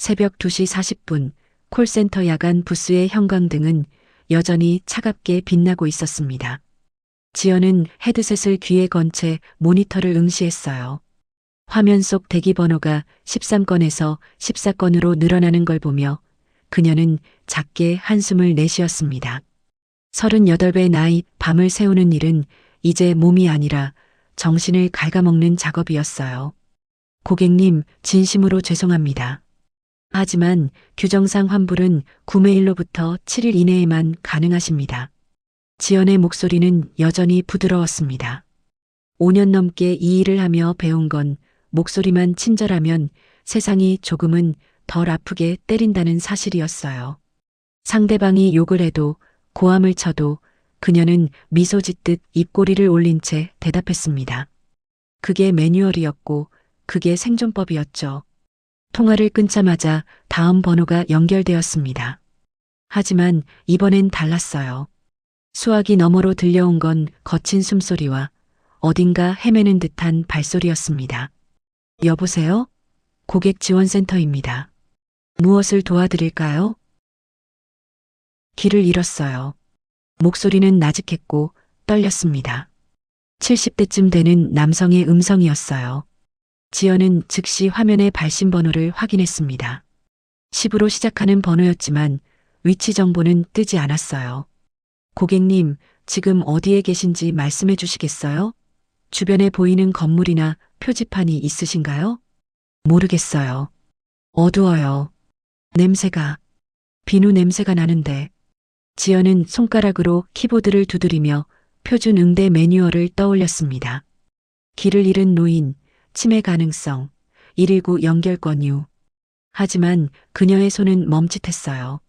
새벽 2시 40분 콜센터 야간 부스의 형광등은 여전히 차갑게 빛나고 있었습니다. 지연은 헤드셋을 귀에 건 채 모니터를 응시했어요. 화면 속 대기 번호가 13건에서 14건으로 늘어나는 걸 보며 그녀는 작게 한숨을 내쉬었습니다. 38배 나이 밤을 새우는 일은 이제 몸이 아니라 정신을 갉아먹는 작업이었어요. 고객님, 진심으로 죄송합니다. 하지만 규정상 환불은 구매일로부터 7일 이내에만 가능하십니다. 지연의 목소리는 여전히 부드러웠습니다. 5년 넘게 이 일을 하며 배운 건 목소리만 친절하면 세상이 조금은 덜 아프게 때린다는 사실이었어요. 상대방이 욕을 해도 고함을 쳐도 그녀는 미소 짓듯 입꼬리를 올린 채 대답했습니다. 그게 매뉴얼이었고 그게 생존법이었죠. 통화를 끊자마자 다음 번호가 연결되었습니다. 하지만 이번엔 달랐어요. 수화기 너머로 들려온 건 거친 숨소리와 어딘가 헤매는 듯한 발소리였습니다. 여보세요? 고객지원센터입니다. 무엇을 도와드릴까요? 길을 잃었어요. 목소리는 나직했고 떨렸습니다. 70대쯤 되는 남성의 음성이었어요. 지연은 즉시 화면의 발신 번호를 확인했습니다. 10으로 시작하는 번호였지만 위치 정보는 뜨지 않았어요. 고객님, 지금 어디에 계신지 말씀해 주시겠어요? 주변에 보이는 건물이나 표지판이 있으신가요? 모르겠어요. 어두워요. 냄새가, 비누 냄새가 나는데. 지연은 손가락으로 키보드를 두드리며 표준 응대 매뉴얼을 떠올렸습니다. 길을 잃은 노인, 치매 가능성, 119 연결 권유. 하지만 그녀의 손은 멈칫했어요.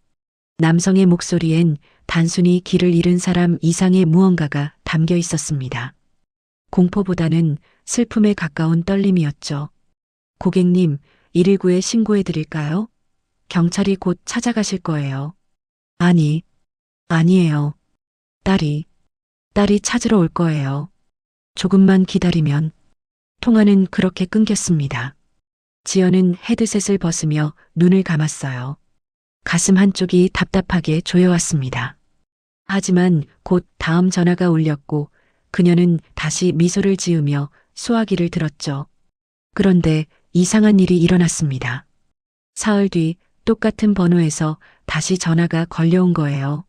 남성의 목소리엔 단순히 길을 잃은 사람 이상의 무언가가 담겨 있었습니다. 공포보다는 슬픔에 가까운 떨림이었죠. 고객님, 119에 신고해 드릴까요? 경찰이 곧 찾아가실 거예요. 아니에요. 딸이 찾으러 올 거예요. 조금만 기다리면. 통화는 그렇게 끊겼습니다. 지연은 헤드셋을 벗으며 눈을 감았어요. 가슴 한쪽이 답답하게 조여왔습니다. 하지만 곧 다음 전화가 울렸고 그녀는 다시 미소를 지으며 수화기를 들었죠. 그런데 이상한 일이 일어났습니다. 사흘 뒤 똑같은 번호에서 다시 전화가 걸려온 거예요.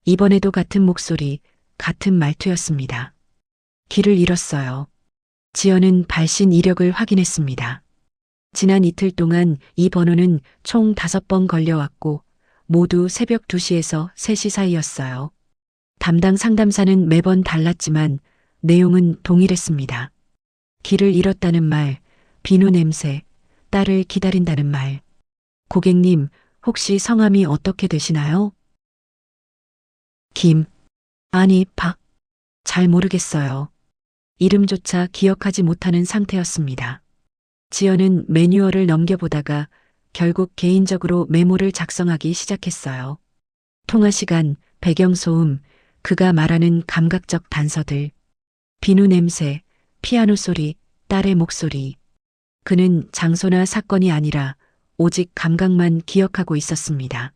이번에도 같은 목소리, 같은 말투였습니다. 길을 잃었어요. 지연은 발신 이력을 확인했습니다. 지난 이틀 동안 이 번호는 총 5번 걸려왔고 모두 새벽 2시에서 3시 사이였어요. 담당 상담사는 매번 달랐지만 내용은 동일했습니다. 길을 잃었다는 말, 비누 냄새, 딸을 기다린다는 말. 고객님, 혹시 성함이 어떻게 되시나요? 박. 잘 모르겠어요. 이름조차 기억하지 못하는 상태였습니다. 지연은 매뉴얼을 넘겨보다가 결국 개인적으로 메모를 작성하기 시작했어요. 통화 시간, 배경소음, 그가 말하는 감각적 단서들, 비누 냄새, 피아노 소리, 딸의 목소리. 그는 장소나 사건이 아니라 오직 감각만 기억하고 있었습니다.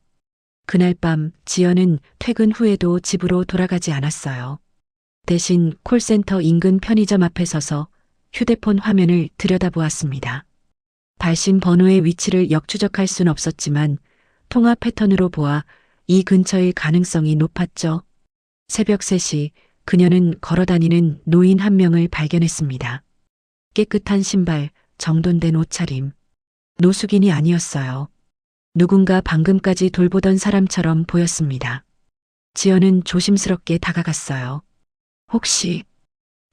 그날 밤 지연은 퇴근 후에도 집으로 돌아가지 않았어요. 대신 콜센터 인근 편의점 앞에 서서 휴대폰 화면을 들여다보았습니다. 발신 번호의 위치를 역추적할 순 없었지만 통화 패턴으로 보아 이 근처일 가능성이 높았죠. 새벽 3시 그녀는 걸어다니는 노인 한 명을 발견했습니다. 깨끗한 신발, 정돈된 옷차림. 노숙인이 아니었어요. 누군가 방금까지 돌보던 사람처럼 보였습니다. 지연은 조심스럽게 다가갔어요. 혹시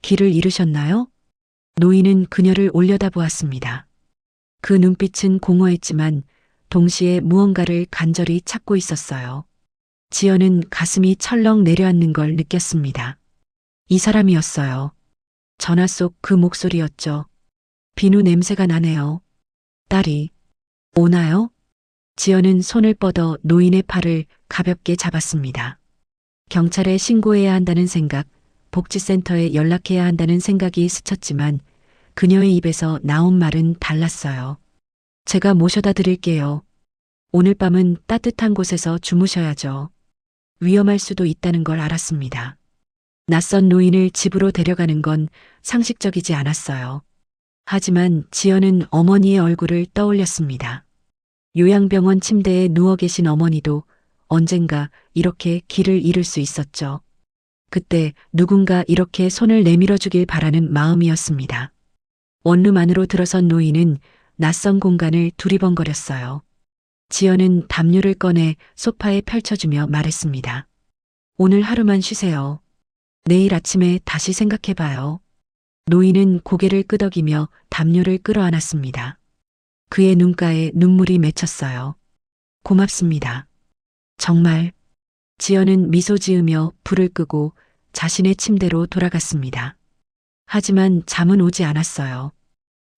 길을 잃으셨나요? 노인은 그녀를 올려다보았습니다. 그 눈빛은 공허했지만 동시에 무언가를 간절히 찾고 있었어요. 지연은 가슴이 철렁 내려앉는 걸 느꼈습니다. 이 사람이었어요. 전화 속 그 목소리였죠. 비누 냄새가 나네요. 딸이 오나요? 지연은 손을 뻗어 노인의 팔을 가볍게 잡았습니다. 경찰에 신고해야 한다는 생각, 복지센터에 연락해야 한다는 생각이 스쳤지만 그녀의 입에서 나온 말은 달랐어요. 제가 모셔다 드릴게요. 오늘 밤은 따뜻한 곳에서 주무셔야죠. 위험할 수도 있다는 걸 알았습니다. 낯선 노인을 집으로 데려가는 건 상식적이지 않았어요. 하지만 지연은 어머니의 얼굴을 떠올렸습니다. 요양병원 침대에 누워 계신 어머니도 언젠가 이렇게 길을 잃을 수 있었죠. 그때 누군가 이렇게 손을 내밀어 주길 바라는 마음이었습니다. 원룸 안으로 들어선 노인은 낯선 공간을 두리번거렸어요. 지연은 담요를 꺼내 소파에 펼쳐주며 말했습니다. 오늘 하루만 쉬세요. 내일 아침에 다시 생각해봐요. 노인은 고개를 끄덕이며 담요를 끌어안았습니다. 그의 눈가에 눈물이 맺혔어요. 고맙습니다. 정말. 지연은 미소 지으며 불을 끄고 자신의 침대로 돌아갔습니다. 하지만 잠은 오지 않았어요.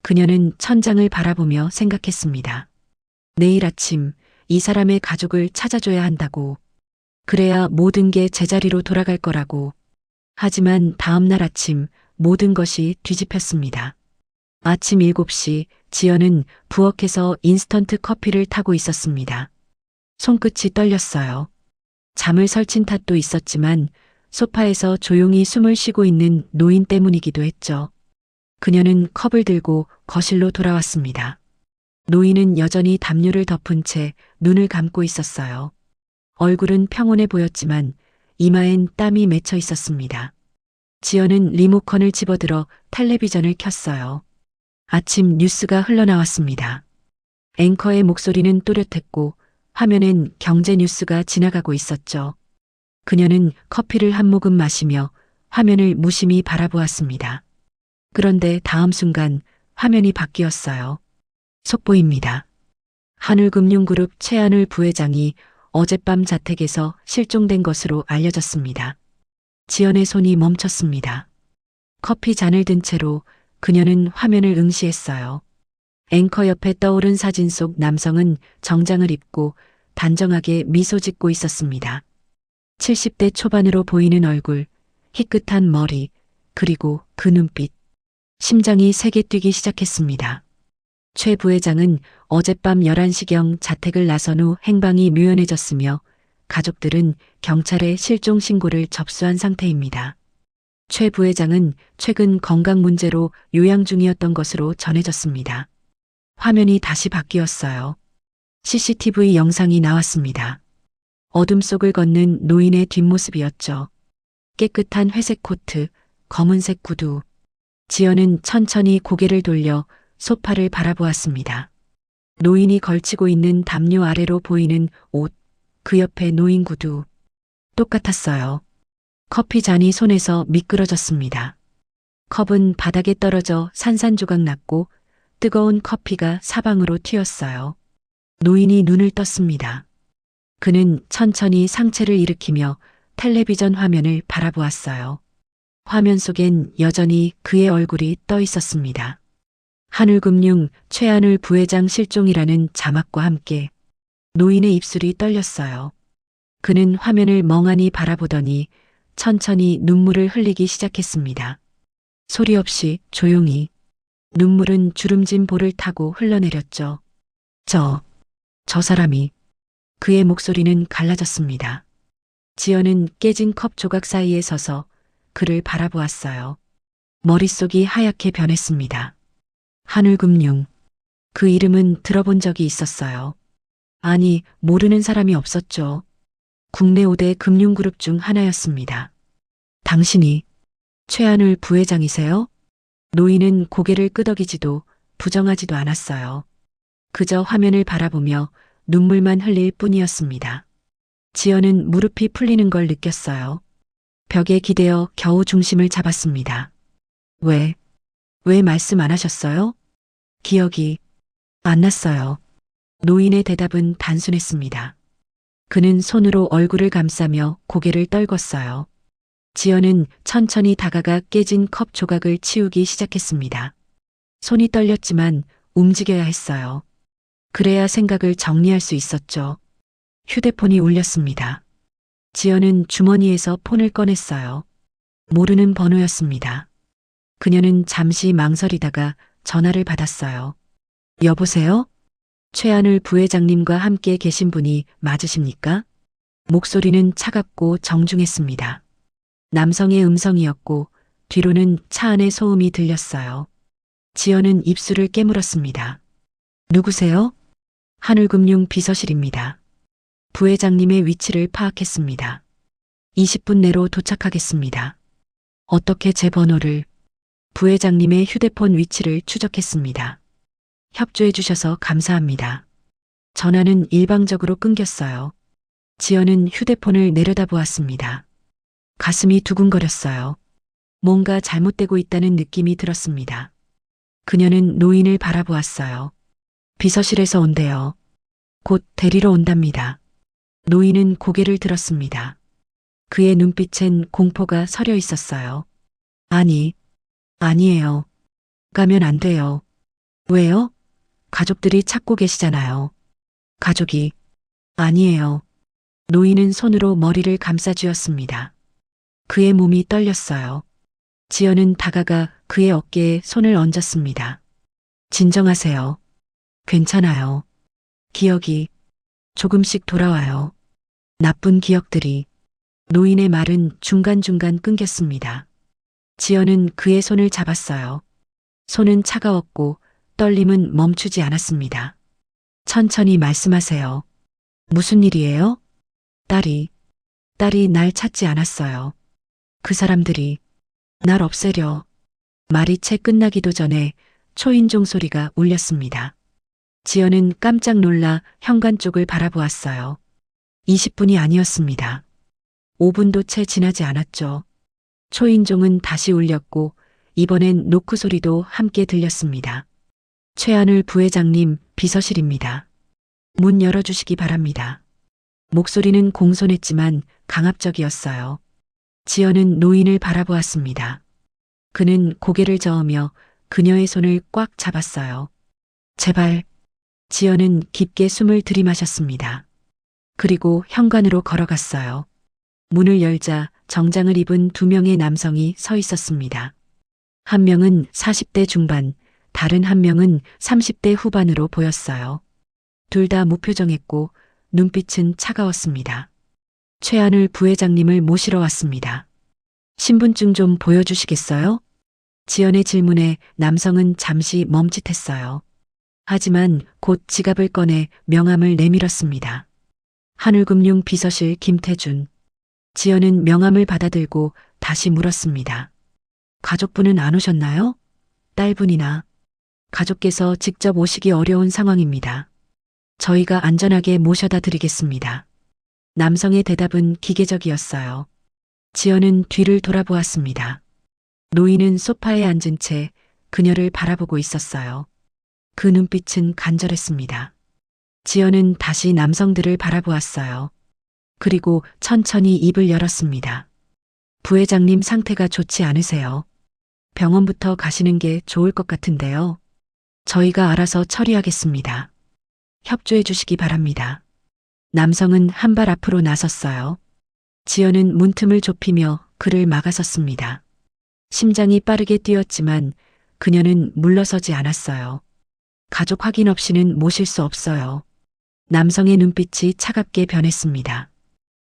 그녀는 천장을 바라보며 생각했습니다. 내일 아침 이 사람의 가족을 찾아줘야 한다고. 그래야 모든 게 제자리로 돌아갈 거라고. 하지만 다음 날 아침 모든 것이 뒤집혔습니다. 아침 7시 지연은 부엌에서 인스턴트 커피를 타고 있었습니다. 손끝이 떨렸어요. 잠을 설친 탓도 있었지만 소파에서 조용히 숨을 쉬고 있는 노인 때문이기도 했죠. 그녀는 컵을 들고 거실로 돌아왔습니다. 노인은 여전히 담요를 덮은 채 눈을 감고 있었어요. 얼굴은 평온해 보였지만 이마엔 땀이 맺혀 있었습니다. 지연은 리모컨을 집어들어 텔레비전을 켰어요. 아침 뉴스가 흘러나왔습니다. 앵커의 목소리는 또렷했고 화면엔 경제 뉴스가 지나가고 있었죠. 그녀는 커피를 한 모금 마시며 화면을 무심히 바라보았습니다. 그런데 다음 순간 화면이 바뀌었어요. 속보입니다. 한울금융그룹 최한울 부회장이 어젯밤 자택에서 실종된 것으로 알려졌습니다. 지연의 손이 멈췄습니다. 커피 잔을 든 채로 그녀는 화면을 응시했어요. 앵커 옆에 떠오른 사진 속 남성은 정장을 입고 단정하게 미소 짓고 있었습니다. 70대 초반으로 보이는 얼굴, 희끗한 머리, 그리고 그 눈빛. 심장이 세게 뛰기 시작했습니다. 최 부회장은 어젯밤 11시경 자택을 나선 후 행방이 묘연해졌으며 가족들은 경찰에 실종 신고를 접수한 상태입니다. 최 부회장은 최근 건강 문제로 요양 중이었던 것으로 전해졌습니다. 화면이 다시 바뀌었어요. CCTV 영상이 나왔습니다. 어둠 속을 걷는 노인의 뒷모습이었죠. 깨끗한 회색 코트, 검은색 구두. 지연은 천천히 고개를 돌려 소파를 바라보았습니다. 노인이 걸치고 있는 담요 아래로 보이는 옷, 그 옆에 노인 구두. 똑같았어요. 커피 잔이 손에서 미끄러졌습니다. 컵은 바닥에 떨어져 산산조각 났고 뜨거운 커피가 사방으로 튀었어요. 노인이 눈을 떴습니다. 그는 천천히 상체를 일으키며 텔레비전 화면을 바라보았어요. 화면 속엔 여전히 그의 얼굴이 떠 있었습니다. 한울금융 최한울 부회장 실종이라는 자막과 함께 노인의 입술이 떨렸어요. 그는 화면을 멍하니 바라보더니 천천히 눈물을 흘리기 시작했습니다. 소리 없이 조용히. 눈물은 주름진 볼을 타고 흘러내렸죠. 저 사람이. 그의 목소리는 갈라졌습니다. 지연은 깨진 컵 조각 사이에 서서 그를 바라보았어요. 머릿속이 하얗게 변했습니다. 한울금융. 그 이름은 들어본 적이 있었어요. 아니, 모르는 사람이 없었죠. 국내 5대 금융그룹 중 하나였습니다. 당신이 최한울 부회장이세요? 노인은 고개를 끄덕이지도 부정하지도 않았어요. 그저 화면을 바라보며 눈물만 흘릴 뿐이었습니다. 지연은 무릎이 풀리는 걸 느꼈어요. 벽에 기대어 겨우 중심을 잡았습니다. 왜 말씀 안 하셨어요? 기억이 안 났어요. 노인의 대답은 단순했습니다. 그는 손으로 얼굴을 감싸며 고개를 떨궜어요. 지연은 천천히 다가가 깨진 컵 조각을 치우기 시작했습니다. 손이 떨렸지만 움직여야 했어요. 그래야 생각을 정리할 수 있었죠. 휴대폰이 울렸습니다. 지연은 주머니에서 폰을 꺼냈어요. 모르는 번호였습니다. 그녀는 잠시 망설이다가 전화를 받았어요. 여보세요? 최하늘 부회장님과 함께 계신 분이 맞으십니까? 목소리는 차갑고 정중했습니다. 남성의 음성이었고 뒤로는 차 안의 소음이 들렸어요. 지연은 입술을 깨물었습니다. 누구세요? 하늘금융 비서실입니다. 부회장님의 위치를 파악했습니다. 20분 내로 도착하겠습니다. 어떻게 제 번호를? 부회장님의 휴대폰 위치를 추적했습니다. 협조해 주셔서 감사합니다. 전화는 일방적으로 끊겼어요. 지연은 휴대폰을 내려다보았습니다. 가슴이 두근거렸어요. 뭔가 잘못되고 있다는 느낌이 들었습니다. 그녀는 노인을 바라보았어요. 비서실에서 온대요. 곧 데리러 온답니다. 노인은 고개를 들었습니다. 그의 눈빛엔 공포가 서려 있었어요. 아니에요. 가면 안 돼요. 왜요? 가족들이 찾고 계시잖아요. 가족이. 아니에요. 노인은 손으로 머리를 감싸쥐었습니다. 그의 몸이 떨렸어요. 지연은 다가가 그의 어깨에 손을 얹었습니다. 진정하세요. 괜찮아요. 기억이 조금씩 돌아와요. 나쁜 기억들이. 노인의 말은 중간중간 끊겼습니다. 지연은 그의 손을 잡았어요. 손은 차가웠고 떨림은 멈추지 않았습니다. 천천히 말씀하세요. 무슨 일이에요? 딸이 날 찾지 않았어요. 그 사람들이 날 없애려. 말이 채 끝나기도 전에 초인종 소리가 울렸습니다. 지연은 깜짝 놀라 현관 쪽을 바라보았어요. 20분이 아니었습니다. 5분도 채 지나지 않았죠. 초인종은 다시 울렸고 이번엔 노크 소리도 함께 들렸습니다. 최하늘 부회장님 비서실입니다. 문 열어주시기 바랍니다. 목소리는 공손했지만 강압적이었어요. 지연은 노인을 바라보았습니다. 그는 고개를 저으며 그녀의 손을 꽉 잡았어요. 제발. 지연은 깊게 숨을 들이마셨습니다. 그리고 현관으로 걸어갔어요. 문을 열자 정장을 입은 두 명의 남성이 서 있었습니다. 한 명은 40대 중반, 다른 한 명은 30대 후반으로 보였어요. 둘 다 무표정했고 눈빛은 차가웠습니다. 최하늘 부회장님을 모시러 왔습니다. 신분증 좀 보여주시겠어요? 지연의 질문에 남성은 잠시 멈칫했어요. 하지만 곧 지갑을 꺼내 명함을 내밀었습니다. 하늘금융 비서실 김태준. 지연은 명함을 받아들고 다시 물었습니다. 가족분은 안 오셨나요? 딸분이나. 가족께서 직접 오시기 어려운 상황입니다. 저희가 안전하게 모셔다 드리겠습니다. 남성의 대답은 기계적이었어요. 지연은 뒤를 돌아보았습니다. 노인은 소파에 앉은 채 그녀를 바라보고 있었어요. 그 눈빛은 간절했습니다. 지연은 다시 남성들을 바라보았어요. 그리고 천천히 입을 열었습니다. 부회장님 상태가 좋지 않으세요. 병원부터 가시는 게 좋을 것 같은데요. 저희가 알아서 처리하겠습니다. 협조해 주시기 바랍니다. 남성은 한 발 앞으로 나섰어요. 지연은 문틈을 좁히며 그를 막아섰습니다. 심장이 빠르게 뛰었지만 그녀는 물러서지 않았어요. 가족 확인 없이는 모실 수 없어요. 남성의 눈빛이 차갑게 변했습니다.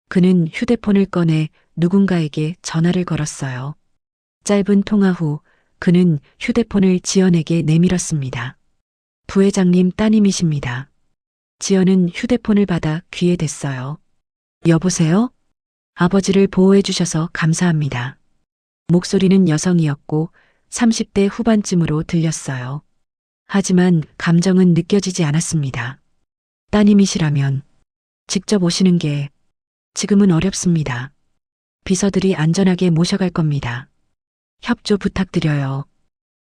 그는 휴대폰을 꺼내 누군가에게 전화를 걸었어요. 짧은 통화 후 그는 휴대폰을 지연에게 내밀었습니다. 부회장님 따님이십니다. 지연은 휴대폰을 받아 귀에 댔어요. 여보세요? 아버지를 보호해 주셔서 감사합니다. 목소리는 여성이었고 30대 후반쯤으로 들렸어요. 하지만 감정은 느껴지지 않았습니다. 따님이시라면 직접 오시는 게 지금은 어렵습니다. 비서들이 안전하게 모셔갈 겁니다. 협조 부탁드려요.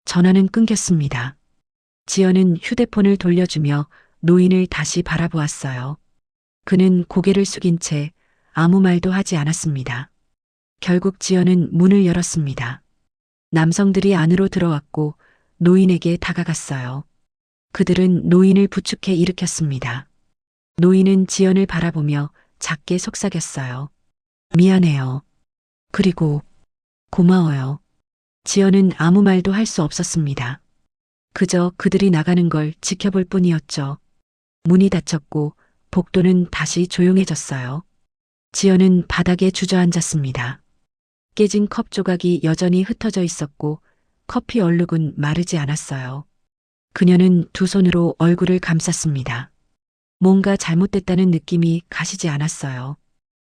전화는 끊겼습니다. 지연은 휴대폰을 돌려주며 노인을 다시 바라보았어요. 그는 고개를 숙인 채 아무 말도 하지 않았습니다. 결국 지연은 문을 열었습니다. 남성들이 안으로 들어왔고 노인에게 다가갔어요. 그들은 노인을 부축해 일으켰습니다. 노인은 지연을 바라보며 작게 속삭였어요. 미안해요. 그리고 고마워요. 지연은 아무 말도 할 수 없었습니다. 그저 그들이 나가는 걸 지켜볼 뿐이었죠. 문이 닫혔고 복도는 다시 조용해졌어요. 지연은 바닥에 주저앉았습니다. 깨진 컵 조각이 여전히 흩어져 있었고 커피 얼룩은 마르지 않았어요. 그녀는 두 손으로 얼굴을 감쌌습니다. 뭔가 잘못됐다는 느낌이 가시지 않았어요.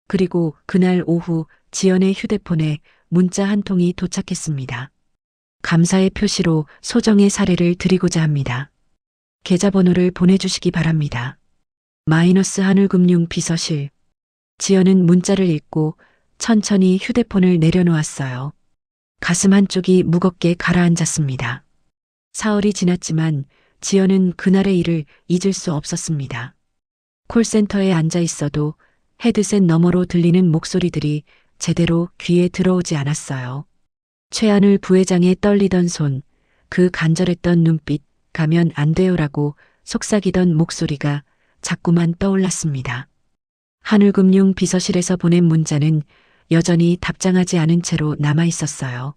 그리고 그날 오후 지연의 휴대폰에 문자 한 통이 도착했습니다. 감사의 표시로 소정의 사례를 드리고자 합니다. 계좌번호를 보내주시기 바랍니다. 마이너스 하늘금융 비서실. 지연은 문자를 읽고 천천히 휴대폰을 내려놓았어요. 가슴 한쪽이 무겁게 가라앉았습니다. 사흘이 지났지만 지연은 그날의 일을 잊을 수 없었습니다. 콜센터에 앉아 있어도 헤드셋 너머로 들리는 목소리들이 제대로 귀에 들어오지 않았어요. 최하늘 부회장의 떨리던 손, 그 간절했던 눈빛, 가면 안 돼요라고 속삭이던 목소리가 자꾸만 떠올랐습니다. 하늘금융 비서실에서 보낸 문자는 여전히 답장하지 않은 채로 남아 있었어요.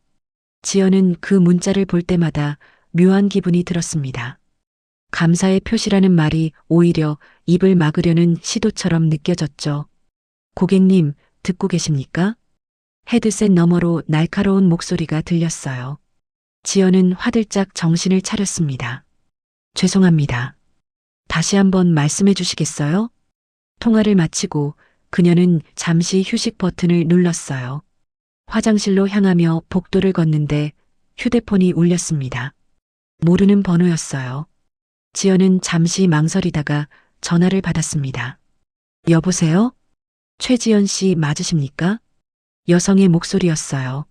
지연은 그 문자를 볼 때마다 묘한 기분이 들었습니다. 감사의 표시라는 말이 오히려 입을 막으려는 시도처럼 느껴졌죠. 고객님, 듣고 계십니까? 헤드셋 너머로 날카로운 목소리가 들렸어요. 지연은 화들짝 정신을 차렸습니다. 죄송합니다. 다시 한번 말씀해 주시겠어요? 통화를 마치고 그녀는 잠시 휴식 버튼을 눌렀어요. 화장실로 향하며 복도를 걷는데 휴대폰이 울렸습니다. 모르는 번호였어요. 지연은 잠시 망설이다가 전화를 받았습니다. 여보세요? 최지연 씨 맞으십니까? 여성의 목소리였어요.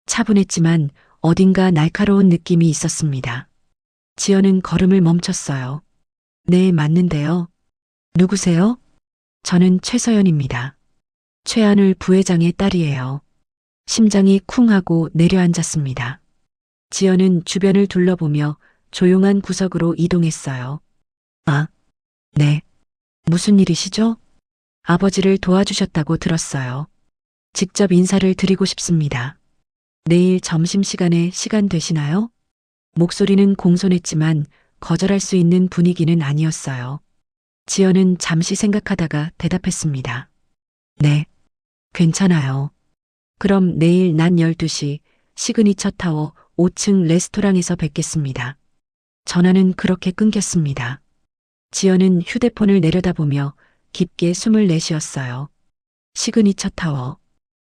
차분했지만 어딘가 날카로운 느낌이 있었습니다. 지연은 걸음을 멈췄어요. 네, 맞는데요. 누구세요? 저는 최서연입니다. 최하늘 부회장의 딸이에요. 심장이 쿵 하고 내려앉았습니다. 지연은 주변을 둘러보며 조용한 구석으로 이동했어요. 아, 네. 무슨 일이시죠? 아버지를 도와주셨다고 들었어요. 직접 인사를 드리고 싶습니다. 내일 점심시간에 시간 되시나요? 목소리는 공손했지만 거절할 수 있는 분위기는 아니었어요. 지연은 잠시 생각하다가 대답했습니다. 네, 괜찮아요. 그럼 내일 낮 12시 시그니처 타워 5층 레스토랑에서 뵙겠습니다. 전화는 그렇게 끊겼습니다. 지연은 휴대폰을 내려다보며 깊게 숨을 내쉬었어요. 시그니처 타워.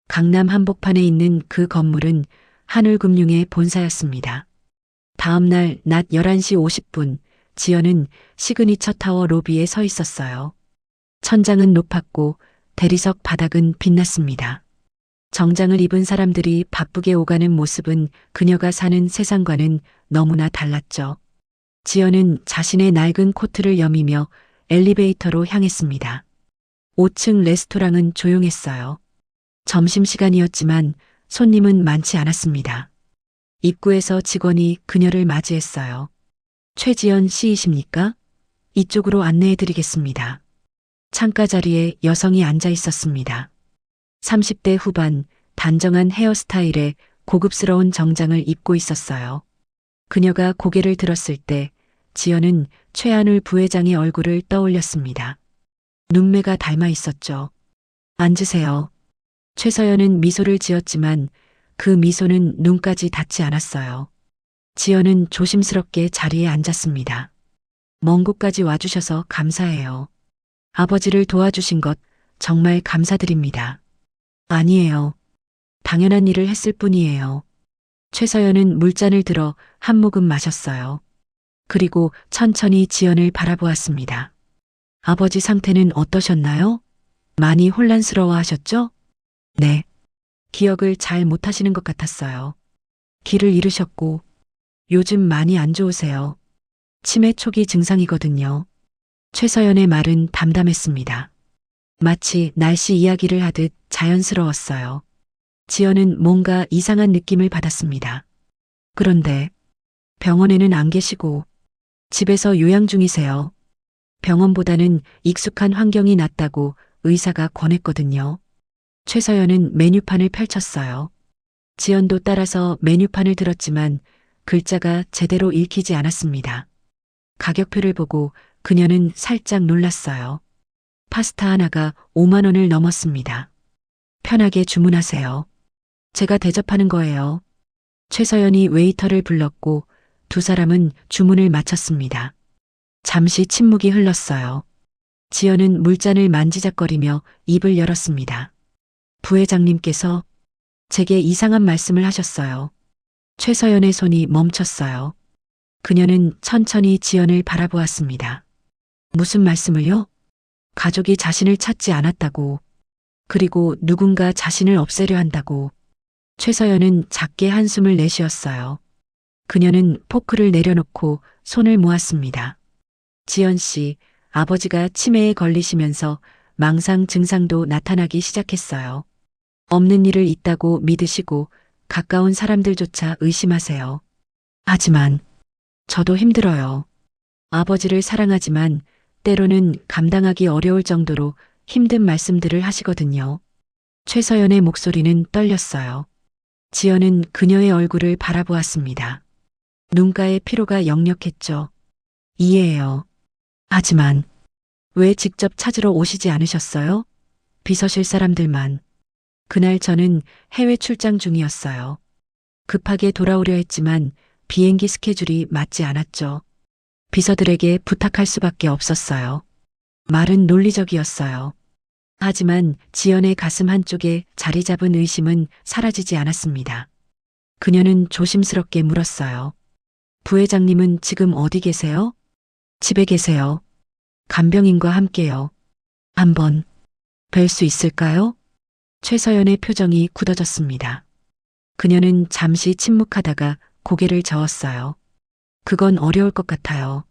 강남 한복판에 있는 그 건물은 하늘금융의 본사였습니다. 다음 날 낮 11시 50분, 지연은 시그니처 타워 로비에 서 있었어요. 천장은 높았고 대리석 바닥은 빛났습니다. 정장을 입은 사람들이 바쁘게 오가는 모습은 그녀가 사는 세상과는 너무나 달랐죠. 지연은 자신의 낡은 코트를 여미며 엘리베이터로 향했습니다. 5층 레스토랑은 조용했어요. 점심시간이었지만 손님은 많지 않았습니다. 입구에서 직원이 그녀를 맞이했어요. 최지연 씨이십니까? 이쪽으로 안내해 드리겠습니다. 창가 자리에 여성이 앉아 있었습니다. 30대 후반, 단정한 헤어스타일에 고급스러운 정장을 입고 있었어요. 그녀가 고개를 들었을 때 지연은 최하늘 부회장의 얼굴을 떠올렸습니다. 눈매가 닮아 있었죠. 앉으세요. 최서연은 미소를 지었지만 그 미소는 눈까지 닿지 않았어요. 지연은 조심스럽게 자리에 앉았습니다. 먼 곳까지 와주셔서 감사해요. 아버지를 도와주신 것 정말 감사드립니다. 아니에요. 당연한 일을 했을 뿐이에요. 최서연은 물잔을 들어 한 모금 마셨어요. 그리고 천천히 지연을 바라보았습니다. 아버지 상태는 어떠셨나요? 많이 혼란스러워 하셨죠? 네. 기억을 잘 못하시는 것 같았어요. 길을 잃으셨고 요즘 많이 안 좋으세요. 치매 초기 증상이거든요. 최서연의 말은 담담했습니다. 마치 날씨 이야기를 하듯 자연스러웠어요. 지연은 뭔가 이상한 느낌을 받았습니다. 그런데 병원에는 안 계시고 집에서 요양 중이세요. 병원보다는 익숙한 환경이 낫다고 의사가 권했거든요. 최서연은 메뉴판을 펼쳤어요. 지연도 따라서 메뉴판을 들었지만 글자가 제대로 읽히지 않았습니다. 가격표를 보고 그녀는 살짝 놀랐어요. 파스타 하나가 5만 원을 넘었습니다. 편하게 주문하세요. 제가 대접하는 거예요. 최서연이 웨이터를 불렀고 두 사람은 주문을 마쳤습니다. 잠시 침묵이 흘렀어요. 지연은 물잔을 만지작거리며 입을 열었습니다. 부회장님께서 제게 이상한 말씀을 하셨어요. 최서연의 손이 멈췄어요. 그녀는 천천히 지연을 바라보았습니다. 무슨 말씀을요? 가족이 자신을 찾지 않았다고. 그리고 누군가 자신을 없애려 한다고. 최서연은 작게 한숨을 내쉬었어요. 그녀는 포크를 내려놓고 손을 모았습니다. 지연 씨, 아버지가 치매에 걸리시면서 망상 증상도 나타나기 시작했어요. 없는 일을 있다고 믿으시고 가까운 사람들조차 의심하세요. 하지만 저도 힘들어요. 아버지를 사랑하지만 때로는 감당하기 어려울 정도로 힘든 말씀들을 하시거든요. 최서연의 목소리는 떨렸어요. 지연은 그녀의 얼굴을 바라보았습니다. 눈가에 피로가 역력했죠. 이해해요. 하지만 왜 직접 찾으러 오시지 않으셨어요? 비서실 사람들만. 그날 저는 해외 출장 중이었어요. 급하게 돌아오려 했지만 비행기 스케줄이 맞지 않았죠. 비서들에게 부탁할 수밖에 없었어요. 말은 논리적이었어요. 하지만 지연의 가슴 한쪽에 자리 잡은 의심은 사라지지 않았습니다. 그녀는 조심스럽게 물었어요. 부회장님은 지금 어디 계세요? 집에 계세요. 간병인과 함께요. 한번 뵐 수 있을까요? 최서연의 표정이 굳어졌습니다. 그녀는 잠시 침묵하다가 고개를 저었어요. 그건 어려울 것 같아요.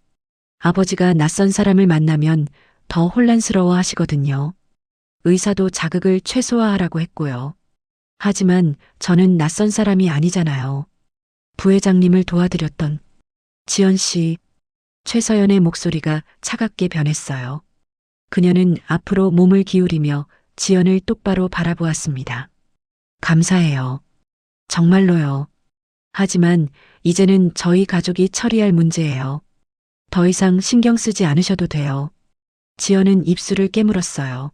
아버지가 낯선 사람을 만나면 더 혼란스러워 하시거든요. 의사도 자극을 최소화하라고 했고요. 하지만 저는 낯선 사람이 아니잖아요. 부회장님을 도와드렸던 지연 씨. 최서연의 목소리가 차갑게 변했어요. 그녀는 앞으로 몸을 기울이며 지연을 똑바로 바라보았습니다. 감사해요. 정말로요. 하지만 이제는 저희 가족이 처리할 문제예요. 더 이상 신경 쓰지 않으셔도 돼요. 지연은 입술을 깨물었어요.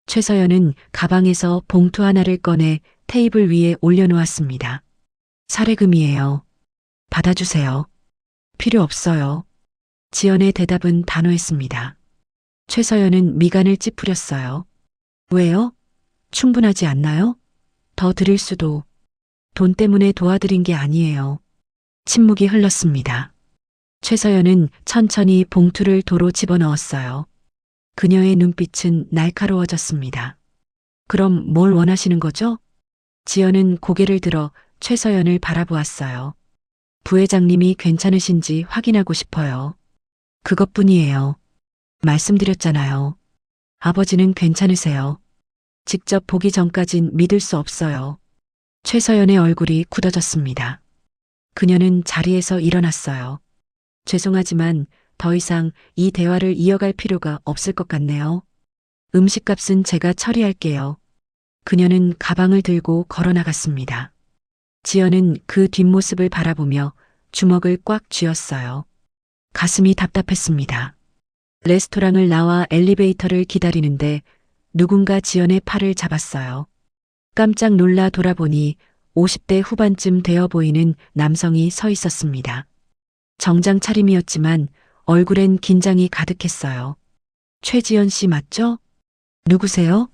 최서연은 가방에서 봉투 하나를 꺼내 테이블 위에 올려놓았습니다. 사례금이에요. 받아주세요. 필요 없어요. 지연의 대답은 단호했습니다. 최서연은 미간을 찌푸렸어요. 왜요? 충분하지 않나요? 더 드릴 수도. 돈 때문에 도와드린 게 아니에요. 침묵이 흘렀습니다. 최서연은 천천히 봉투를 도로 집어넣었어요. 그녀의 눈빛은 날카로워졌습니다. 그럼 뭘 원하시는 거죠? 지연은 고개를 들어 최서연을 바라보았어요. 부회장님이 괜찮으신지 확인하고 싶어요. 그것뿐이에요. 말씀드렸잖아요. 아버지는 괜찮으세요. 직접 보기 전까진 믿을 수 없어요. 최서연의 얼굴이 굳어졌습니다. 그녀는 자리에서 일어났어요. 죄송하지만 더 이상 이 대화를 이어갈 필요가 없을 것 같네요. 음식값은 제가 처리할게요. 그녀는 가방을 들고 걸어 나갔습니다. 지연은 그 뒷모습을 바라보며 주먹을 꽉 쥐었어요. 가슴이 답답했습니다. 레스토랑을 나와 엘리베이터를 기다리는데 누군가 지연의 팔을 잡았어요. 깜짝 놀라 돌아보니 50대 후반쯤 되어 보이는 남성이 서 있었습니다. 정장 차림이었지만 얼굴엔 긴장이 가득했어요. 최지연 씨 맞죠? 누구세요?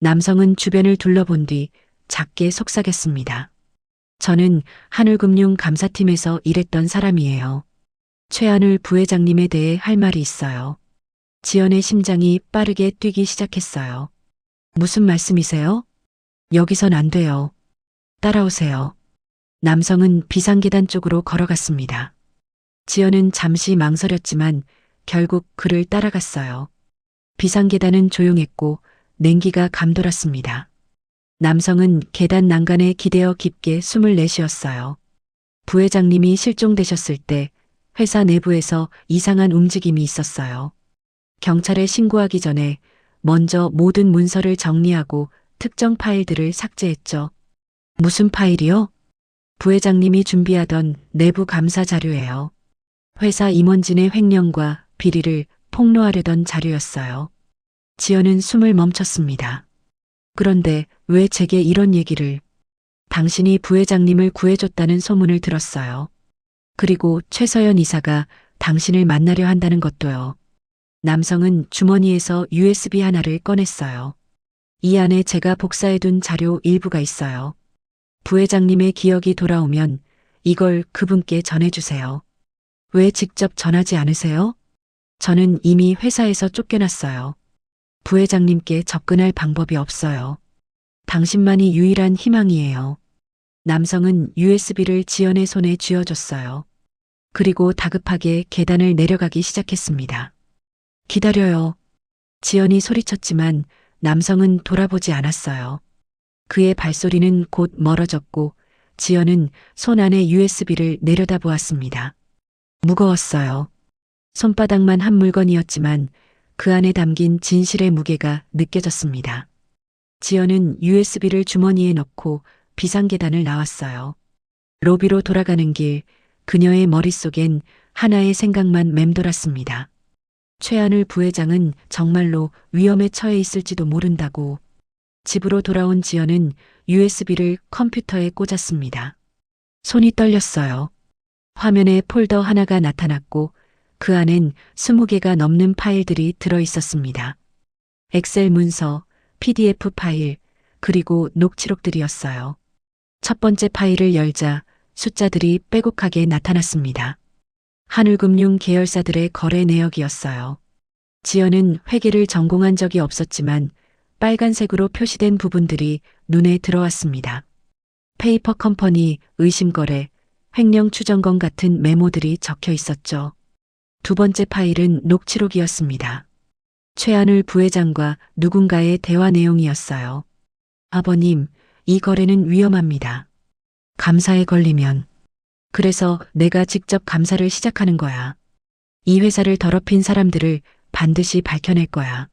남성은 주변을 둘러본 뒤 작게 속삭였습니다. 저는 한울금융 감사팀에서 일했던 사람이에요. 최한울 부회장님에 대해 할 말이 있어요. 지연의 심장이 빠르게 뛰기 시작했어요. 무슨 말씀이세요? 여기선 안 돼요. 따라오세요. 남성은 비상계단 쪽으로 걸어갔습니다. 지연은 잠시 망설였지만 결국 그를 따라갔어요. 비상계단은 조용했고 냉기가 감돌았습니다. 남성은 계단 난간에 기대어 깊게 숨을 내쉬었어요. 부회장님이 실종되셨을 때 회사 내부에서 이상한 움직임이 있었어요. 경찰에 신고하기 전에 먼저 모든 문서를 정리하고 특정 파일들을 삭제했죠. 무슨 파일이요? 부회장님이 준비하던 내부 감사 자료예요. 회사 임원진의 횡령과 비리를 폭로하려던 자료였어요. 지연은 숨을 멈췄습니다. 그런데 왜 제게 이런 얘기를? 당신이 부회장님을 구해줬다는 소문을 들었어요. 그리고 최서연 이사가 당신을 만나려 한다는 것도요. 남성은 주머니에서 USB 하나를 꺼냈어요. 이 안에 제가 복사해둔 자료 일부가 있어요. 부회장님의 기억이 돌아오면 이걸 그분께 전해주세요. 왜 직접 전하지 않으세요? 저는 이미 회사에서 쫓겨났어요. 부회장님께 접근할 방법이 없어요. 당신만이 유일한 희망이에요. 남성은 USB를 지연의 손에 쥐어줬어요. 그리고 다급하게 계단을 내려가기 시작했습니다. 기다려요. 지연이 소리쳤지만 남성은 돌아보지 않았어요. 그의 발소리는 곧 멀어졌고 지연은 손 안에 USB를 내려다보았습니다. 무거웠어요. 손바닥만 한 물건이었지만 그 안에 담긴 진실의 무게가 느껴졌습니다. 지연은 USB를 주머니에 넣고 비상계단을 나왔어요. 로비로 돌아가는 길, 그녀의 머릿속엔 하나의 생각만 맴돌았습니다. 최한울 부회장은 정말로 위험에 처해 있을지도 모른다고. 집으로 돌아온 지연은 USB를 컴퓨터에 꽂았습니다. 손이 떨렸어요. 화면에 폴더 하나가 나타났고 그 안엔 20개가 넘는 파일들이 들어 있었습니다. 엑셀 문서, PDF 파일, 그리고 녹취록들이었어요. 첫 번째 파일을 열자 숫자들이 빼곡하게 나타났습니다. 한울금융 계열사들의 거래 내역이었어요. 지연은 회계를 전공한 적이 없었지만 빨간색으로 표시된 부분들이 눈에 들어왔습니다. 페이퍼 컴퍼니, 의심거래, 횡령 추정건 같은 메모들이 적혀 있었죠. 두 번째 파일은 녹취록이었습니다. 최한울 부회장과 누군가의 대화 내용이었어요. 아버님, 이 거래는 위험합니다. 감사에 걸리면. 그래서 내가 직접 감사를 시작하는 거야. 이 회사를 더럽힌 사람들을 반드시 밝혀낼 거야.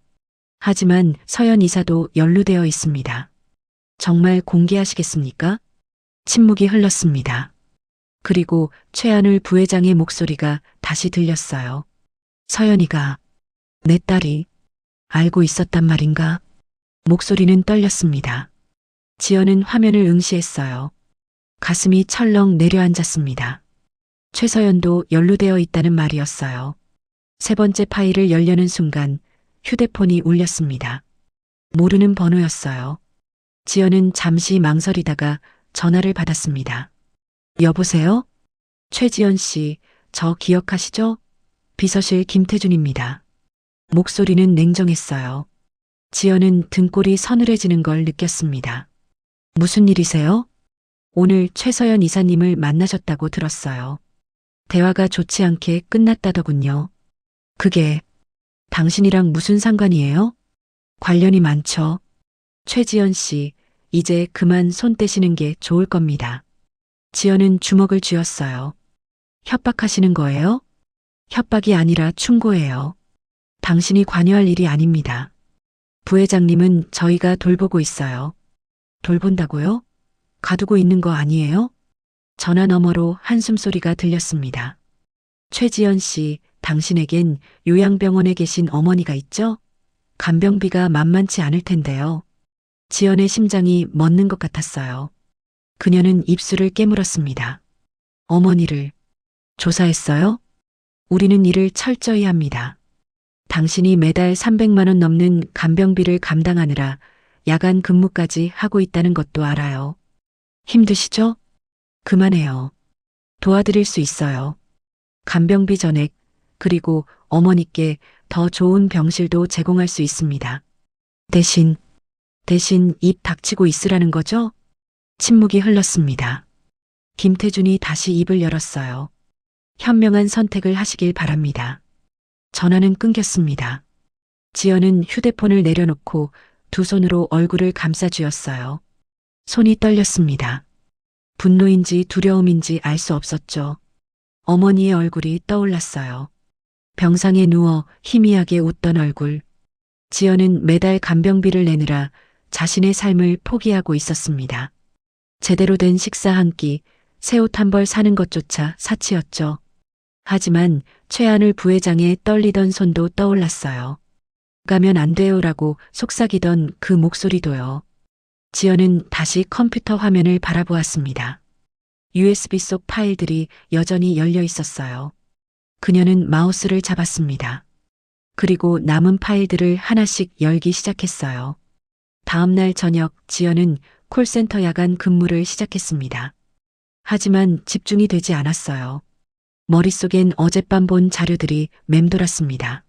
하지만 서연 이사도 연루되어 있습니다. 정말 공개하시겠습니까? 침묵이 흘렀습니다. 그리고 최한울 부회장의 목소리가 다시 들렸어요. 서연이가 내 딸이 알고 있었단 말인가? 목소리는 떨렸습니다. 지연은 화면을 응시했어요. 가슴이 철렁 내려앉았습니다. 최서연도 연루되어 있다는 말이었어요. 세 번째 파일을 열려는 순간 휴대폰이 울렸습니다. 모르는 번호였어요. 지연은 잠시 망설이다가 전화를 받았습니다. 여보세요? 최지연 씨, 저 기억하시죠? 비서실 김태준입니다. 목소리는 냉정했어요. 지연은 등골이 서늘해지는 걸 느꼈습니다. 무슨 일이세요? 오늘 최서연 이사님을 만나셨다고 들었어요. 대화가 좋지 않게 끝났다더군요. 그게 당신이랑 무슨 상관이에요? 관련이 많죠. 최지연 씨, 이제 그만 손 떼시는 게 좋을 겁니다. 지연은 주먹을 쥐었어요. 협박하시는 거예요? 협박이 아니라 충고예요. 당신이 관여할 일이 아닙니다. 부회장님은 저희가 돌보고 있어요. 돌본다고요? 가두고 있는 거 아니에요? 전화 너머로 한숨 소리가 들렸습니다. 최지연 씨, 당신에겐 요양병원에 계신 어머니가 있죠? 간병비가 만만치 않을 텐데요. 지연의 심장이 멎는 것 같았어요. 그녀는 입술을 깨물었습니다. 어머니를 조사했어요? 우리는 일을 철저히 합니다. 당신이 매달 300만 원 넘는 간병비를 감당하느라 야간 근무까지 하고 있다는 것도 알아요. 힘드시죠? 그만해요. 도와드릴 수 있어요. 간병비 전액, 그리고 어머니께 더 좋은 병실도 제공할 수 있습니다. 대신 입 닥치고 있으라는 거죠? 침묵이 흘렀습니다. 김태준이 다시 입을 열었어요. 현명한 선택을 하시길 바랍니다. 전화는 끊겼습니다. 지연은 휴대폰을 내려놓고 두 손으로 얼굴을 감싸 쥐었어요. 손이 떨렸습니다. 분노인지 두려움인지 알 수 없었죠. 어머니의 얼굴이 떠올랐어요. 병상에 누워 희미하게 웃던 얼굴. 지연은 매달 간병비를 내느라 자신의 삶을 포기하고 있었습니다. 제대로 된 식사 한 끼, 새 옷 한 벌 사는 것조차 사치였죠. 하지만 최하늘 부회장의 떨리던 손도 떠올랐어요. 가면 안 돼요라고 속삭이던 그 목소리도요. 지연은 다시 컴퓨터 화면을 바라보았습니다. USB 속 파일들이 여전히 열려 있었어요. 그녀는 마우스를 잡았습니다. 그리고 남은 파일들을 하나씩 열기 시작했어요. 다음 날 저녁 지연은 콜센터 야간 근무를 시작했습니다. 하지만 집중이 되지 않았어요. 머릿속엔 어젯밤 본 자료들이 맴돌았습니다.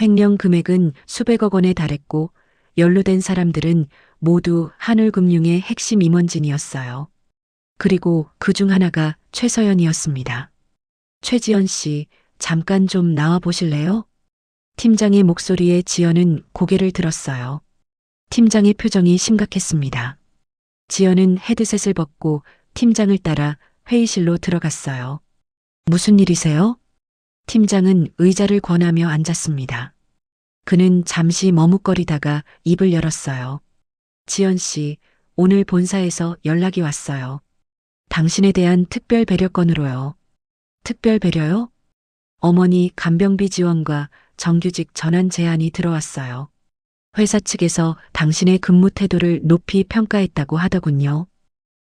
횡령 금액은 수백억 원에 달했고 연루된 사람들은 모두 한울금융의 핵심 임원진이었어요. 그리고 그 중 하나가 최서연이었습니다. 최지연 씨, 잠깐 좀 나와 보실래요? 팀장의 목소리에 지연은 고개를 들었어요. 팀장의 표정이 심각했습니다. 지연은 헤드셋을 벗고 팀장을 따라 회의실로 들어갔어요. 무슨 일이세요? 팀장은 의자를 권하며 앉았습니다. 그는 잠시 머뭇거리다가 입을 열었어요. 지연 씨, 오늘 본사에서 연락이 왔어요. 당신에 대한 특별 배려 건으로요. 특별 배려요? 어머니 간병비 지원과 정규직 전환 제안이 들어왔어요. 회사 측에서 당신의 근무 태도를 높이 평가했다고 하더군요.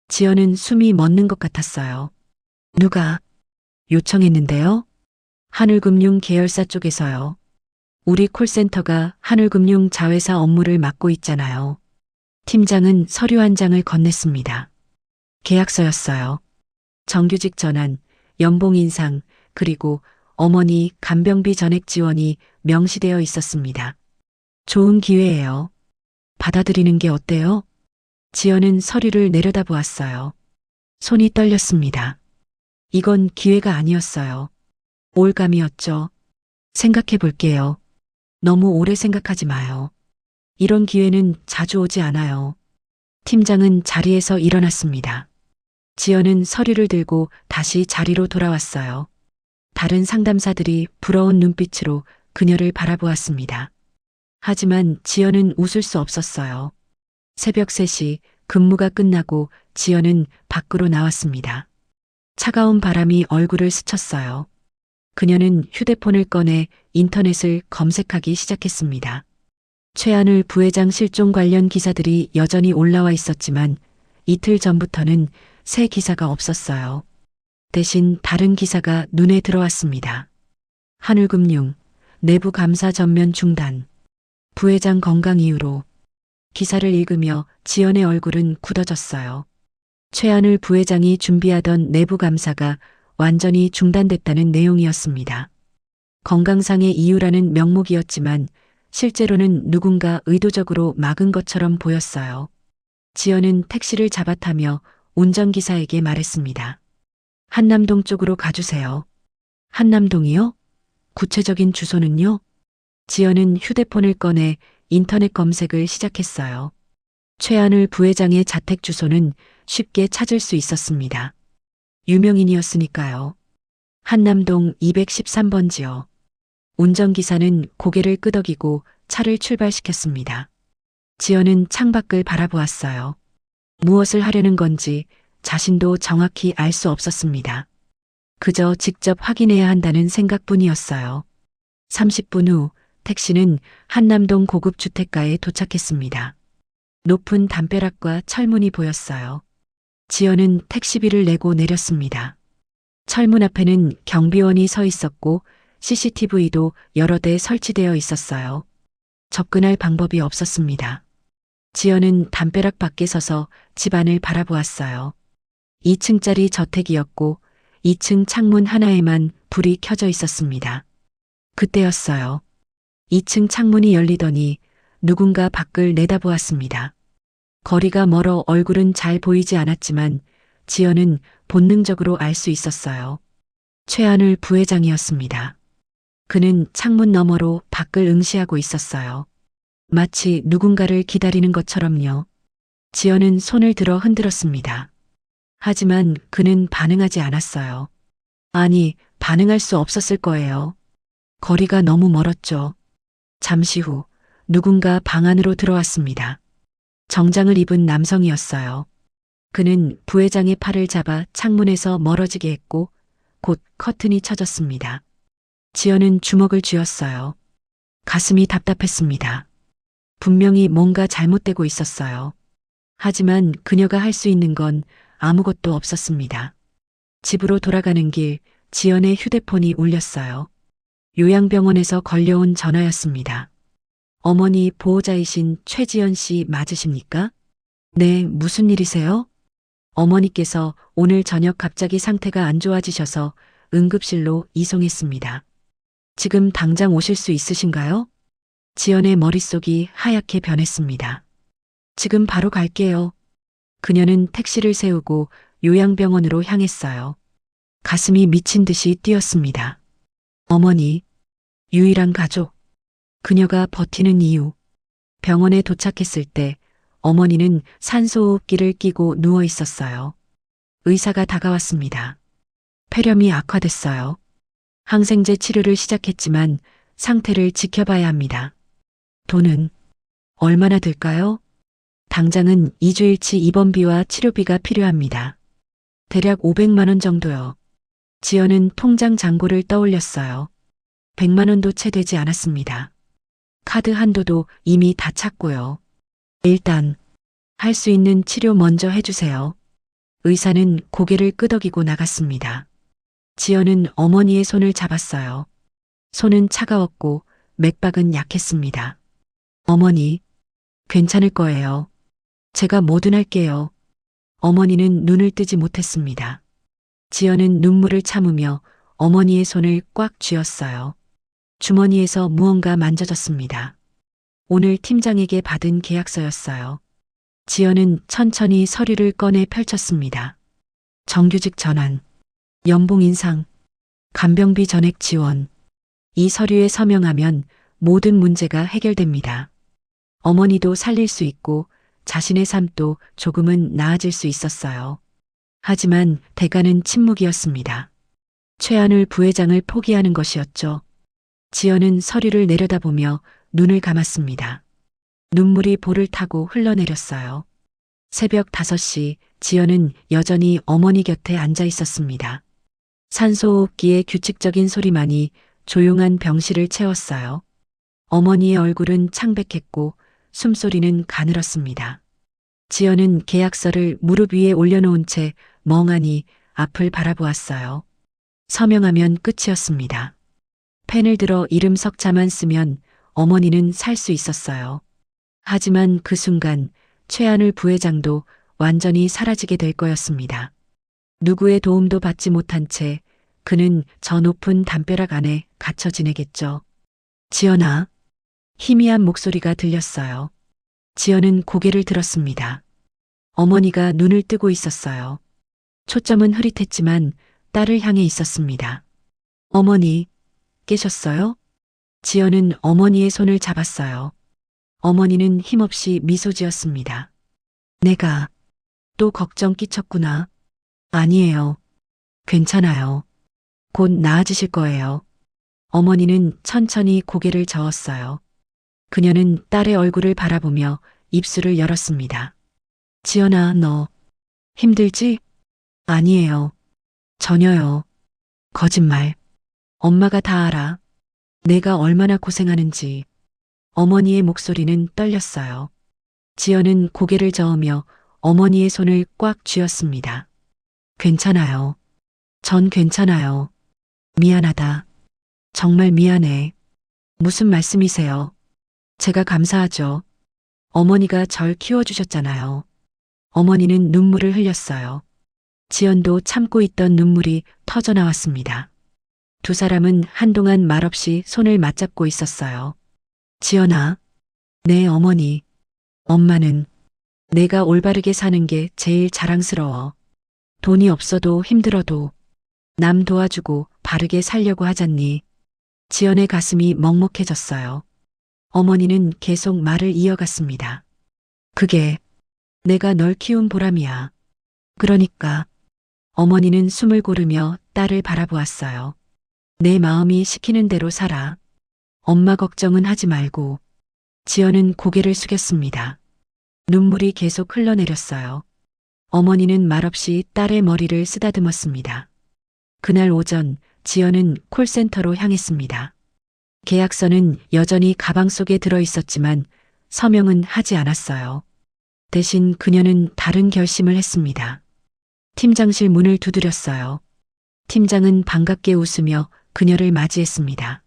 지연은 숨이 멎는 것 같았어요. 누가 요청했는데요? 한울금융 계열사 쪽에서요. 우리 콜센터가 한울금융 자회사 업무를 맡고 있잖아요. 팀장은 서류 한 장을 건넸습니다. 계약서였어요. 정규직 전환, 연봉 인상, 그리고 어머니 간병비 전액 지원이 명시되어 있었습니다. 좋은 기회예요. 받아들이는 게 어때요? 지연은 서류를 내려다보았어요. 손이 떨렸습니다. 이건 기회가 아니었어요. 올감이었죠. 생각해 볼게요. 너무 오래 생각하지 마요. 이런 기회는 자주 오지 않아요. 팀장은 자리에서 일어났습니다. 지연은 서류를 들고 다시 자리로 돌아왔어요. 다른 상담사들이 부러운 눈빛으로 그녀를 바라보았습니다. 하지만 지연은 웃을 수 없었어요. 새벽 3시 근무가 끝나고 지연은 밖으로 나왔습니다. 차가운 바람이 얼굴을 스쳤어요. 그녀는 휴대폰을 꺼내 인터넷을 검색하기 시작했습니다. 최하늘 부회장 실종 관련 기사들이 여전히 올라와 있었지만 이틀 전부터는 새 기사가 없었어요. 대신 다른 기사가 눈에 들어왔습니다. 한울금융 내부 감사 전면 중단. 부회장 건강 이유로. 기사를 읽으며 지연의 얼굴은 굳어졌어요. 최하늘 부회장이 준비하던 내부 감사가 완전히 중단됐다는 내용이었습니다. 건강상의 이유라는 명목이었지만 실제로는 누군가 의도적으로 막은 것처럼 보였어요. 지연은 택시를 잡아타며 운전기사에게 말했습니다. 한남동 쪽으로 가주세요. 한남동이요? 구체적인 주소는요? 지연은 휴대폰을 꺼내 인터넷 검색을 시작했어요. 최하늘 부회장의 자택 주소는 쉽게 찾을 수 있었습니다. 유명인이었으니까요. 한남동 213번지요. 운전기사는 고개를 끄덕이고 차를 출발시켰습니다. 지연은 창밖을 바라보았어요. 무엇을 하려는 건지 자신도 정확히 알 수 없었습니다. 그저 직접 확인해야 한다는 생각뿐이었어요. 30분 후 택시는 한남동 고급 주택가에 도착했습니다. 높은 담벼락과 철문이 보였어요. 지연은 택시비를 내고 내렸습니다. 철문 앞에는 경비원이 서 있었고 CCTV도 여러 대 설치되어 있었어요. 접근할 방법이 없었습니다. 지연은 담벼락 밖에 서서 집안을 바라보았어요. 2층짜리 저택이었고 2층 창문 하나에만 불이 켜져 있었습니다. 그때였어요. 2층 창문이 열리더니 누군가 밖을 내다보았습니다. 거리가 멀어 얼굴은 잘 보이지 않았지만 지연은 본능적으로 알 수 있었어요. 최하늘 부회장이었습니다. 그는 창문 너머로 밖을 응시하고 있었어요. 마치 누군가를 기다리는 것처럼요. 지연은 손을 들어 흔들었습니다. 하지만 그는 반응하지 않았어요. 아니, 반응할 수 없었을 거예요. 거리가 너무 멀었죠. 잠시 후 누군가 방 안으로 들어왔습니다. 정장을 입은 남성이었어요. 그는 부회장의 팔을 잡아 창문에서 멀어지게 했고 곧 커튼이 쳐졌습니다. 지연은 주먹을 쥐었어요. 가슴이 답답했습니다. 분명히 뭔가 잘못되고 있었어요. 하지만 그녀가 할 수 있는 건 아무것도 없었습니다. 집으로 돌아가는 길, 지연의 휴대폰이 울렸어요. 요양병원에서 걸려온 전화였습니다. 어머니 보호자이신 최지연 씨 맞으십니까? 네, 무슨 일이세요? 어머니께서 오늘 저녁 갑자기 상태가 안 좋아지셔서 응급실로 이송했습니다. 지금 당장 오실 수 있으신가요? 지연의 머릿속이 하얗게 변했습니다. 지금 바로 갈게요. 그녀는 택시를 세우고 요양병원으로 향했어요. 가슴이 미친 듯이 뛰었습니다. 어머니, 유일한 가족, 그녀가 버티는 이유. 병원에 도착했을 때 어머니는 산소호흡기를 끼고 누워 있었어요. 의사가 다가왔습니다. 폐렴이 악화됐어요. 항생제 치료를 시작했지만 상태를 지켜봐야 합니다. 돈은 얼마나 들까요? 당장은 2주일치 입원비와 치료비가 필요합니다. 대략 500만 원 정도요. 지연은 통장 잔고를 떠올렸어요. 100만 원도 채 되지 않았습니다. 카드 한도도 이미 다 찼고요. 일단 할 수 있는 치료 먼저 해주세요. 의사는 고개를 끄덕이고 나갔습니다. 지연은 어머니의 손을 잡았어요. 손은 차가웠고 맥박은 약했습니다. 어머니, 괜찮을 거예요. 제가 뭐든 할게요. 어머니는 눈을 뜨지 못했습니다. 지연은 눈물을 참으며 어머니의 손을 꽉 쥐었어요. 주머니에서 무언가 만져졌습니다. 오늘 팀장에게 받은 계약서였어요. 지연은 천천히 서류를 꺼내 펼쳤습니다. 정규직 전환, 연봉 인상, 간병비 전액 지원. 이 서류에 서명하면 모든 문제가 해결됩니다. 어머니도 살릴 수 있고 자신의 삶도 조금은 나아질 수 있었어요. 하지만 대가는 침묵이었습니다. 최한울 부회장을 포기하는 것이었죠. 지연은 서류를 내려다보며 눈을 감았습니다. 눈물이 볼을 타고 흘러내렸어요. 새벽 5시 지연은 여전히 어머니 곁에 앉아 있었습니다. 산소호흡기의 규칙적인 소리만이 조용한 병실을 채웠어요. 어머니의 얼굴은 창백했고 숨소리는 가늘었습니다. 지연은 계약서를 무릎 위에 올려놓은 채 멍하니 앞을 바라보았어요. 서명하면 끝이었습니다. 펜을 들어 이름 석자만 쓰면 어머니는 살 수 있었어요. 하지만 그 순간 최한울 부회장도 완전히 사라지게 될 거였습니다. 누구의 도움도 받지 못한 채 그는 저 높은 담벼락 안에 갇혀 지내겠죠. 지연아, 희미한 목소리가 들렸어요. 지연은 고개를 들었습니다. 어머니가 눈을 뜨고 있었어요. 초점은 흐릿했지만 딸을 향해 있었습니다. 어머니, 깨셨어요? 지연은 어머니의 손을 잡았어요. 어머니는 힘없이 미소 지었습니다. 내가 또 걱정 끼쳤구나. 아니에요. 괜찮아요. 곧 나아지실 거예요. 어머니는 천천히 고개를 저었어요. 그녀는 딸의 얼굴을 바라보며 입술을 열었습니다. 지연아, 너 힘들지? 아니에요. 전혀요. 거짓말. 엄마가 다 알아. 내가 얼마나 고생하는지. 어머니의 목소리는 떨렸어요. 지연은 고개를 저으며 어머니의 손을 꽉 쥐었습니다. 괜찮아요. 전 괜찮아요. 미안하다. 정말 미안해. 무슨 말씀이세요? 제가 감사하죠. 어머니가 절 키워주셨잖아요. 어머니는 눈물을 흘렸어요. 지연도 참고 있던 눈물이 터져나왔습니다. 두 사람은 한동안 말없이 손을 맞잡고 있었어요. 지연아, 내 어머니, 엄마는 내가 올바르게 사는 게 제일 자랑스러워. 돈이 없어도 힘들어도 남 도와주고 바르게 살려고 하잖니. 지연의 가슴이 먹먹해졌어요. 어머니는 계속 말을 이어갔습니다. 그게 내가 널 키운 보람이야. 그러니까 어머니는 숨을 고르며 딸을 바라보았어요. 내 마음이 시키는 대로 살아. 엄마 걱정은 하지 말고. 지연은 고개를 숙였습니다. 눈물이 계속 흘러내렸어요. 어머니는 말없이 딸의 머리를 쓰다듬었습니다. 그날 오전 지연은 콜센터로 향했습니다. 계약서는 여전히 가방 속에 들어 있었지만 서명은 하지 않았어요. 대신 그녀는 다른 결심을 했습니다. 팀장실 문을 두드렸어요. 팀장은 반갑게 웃으며 그녀를 맞이했습니다.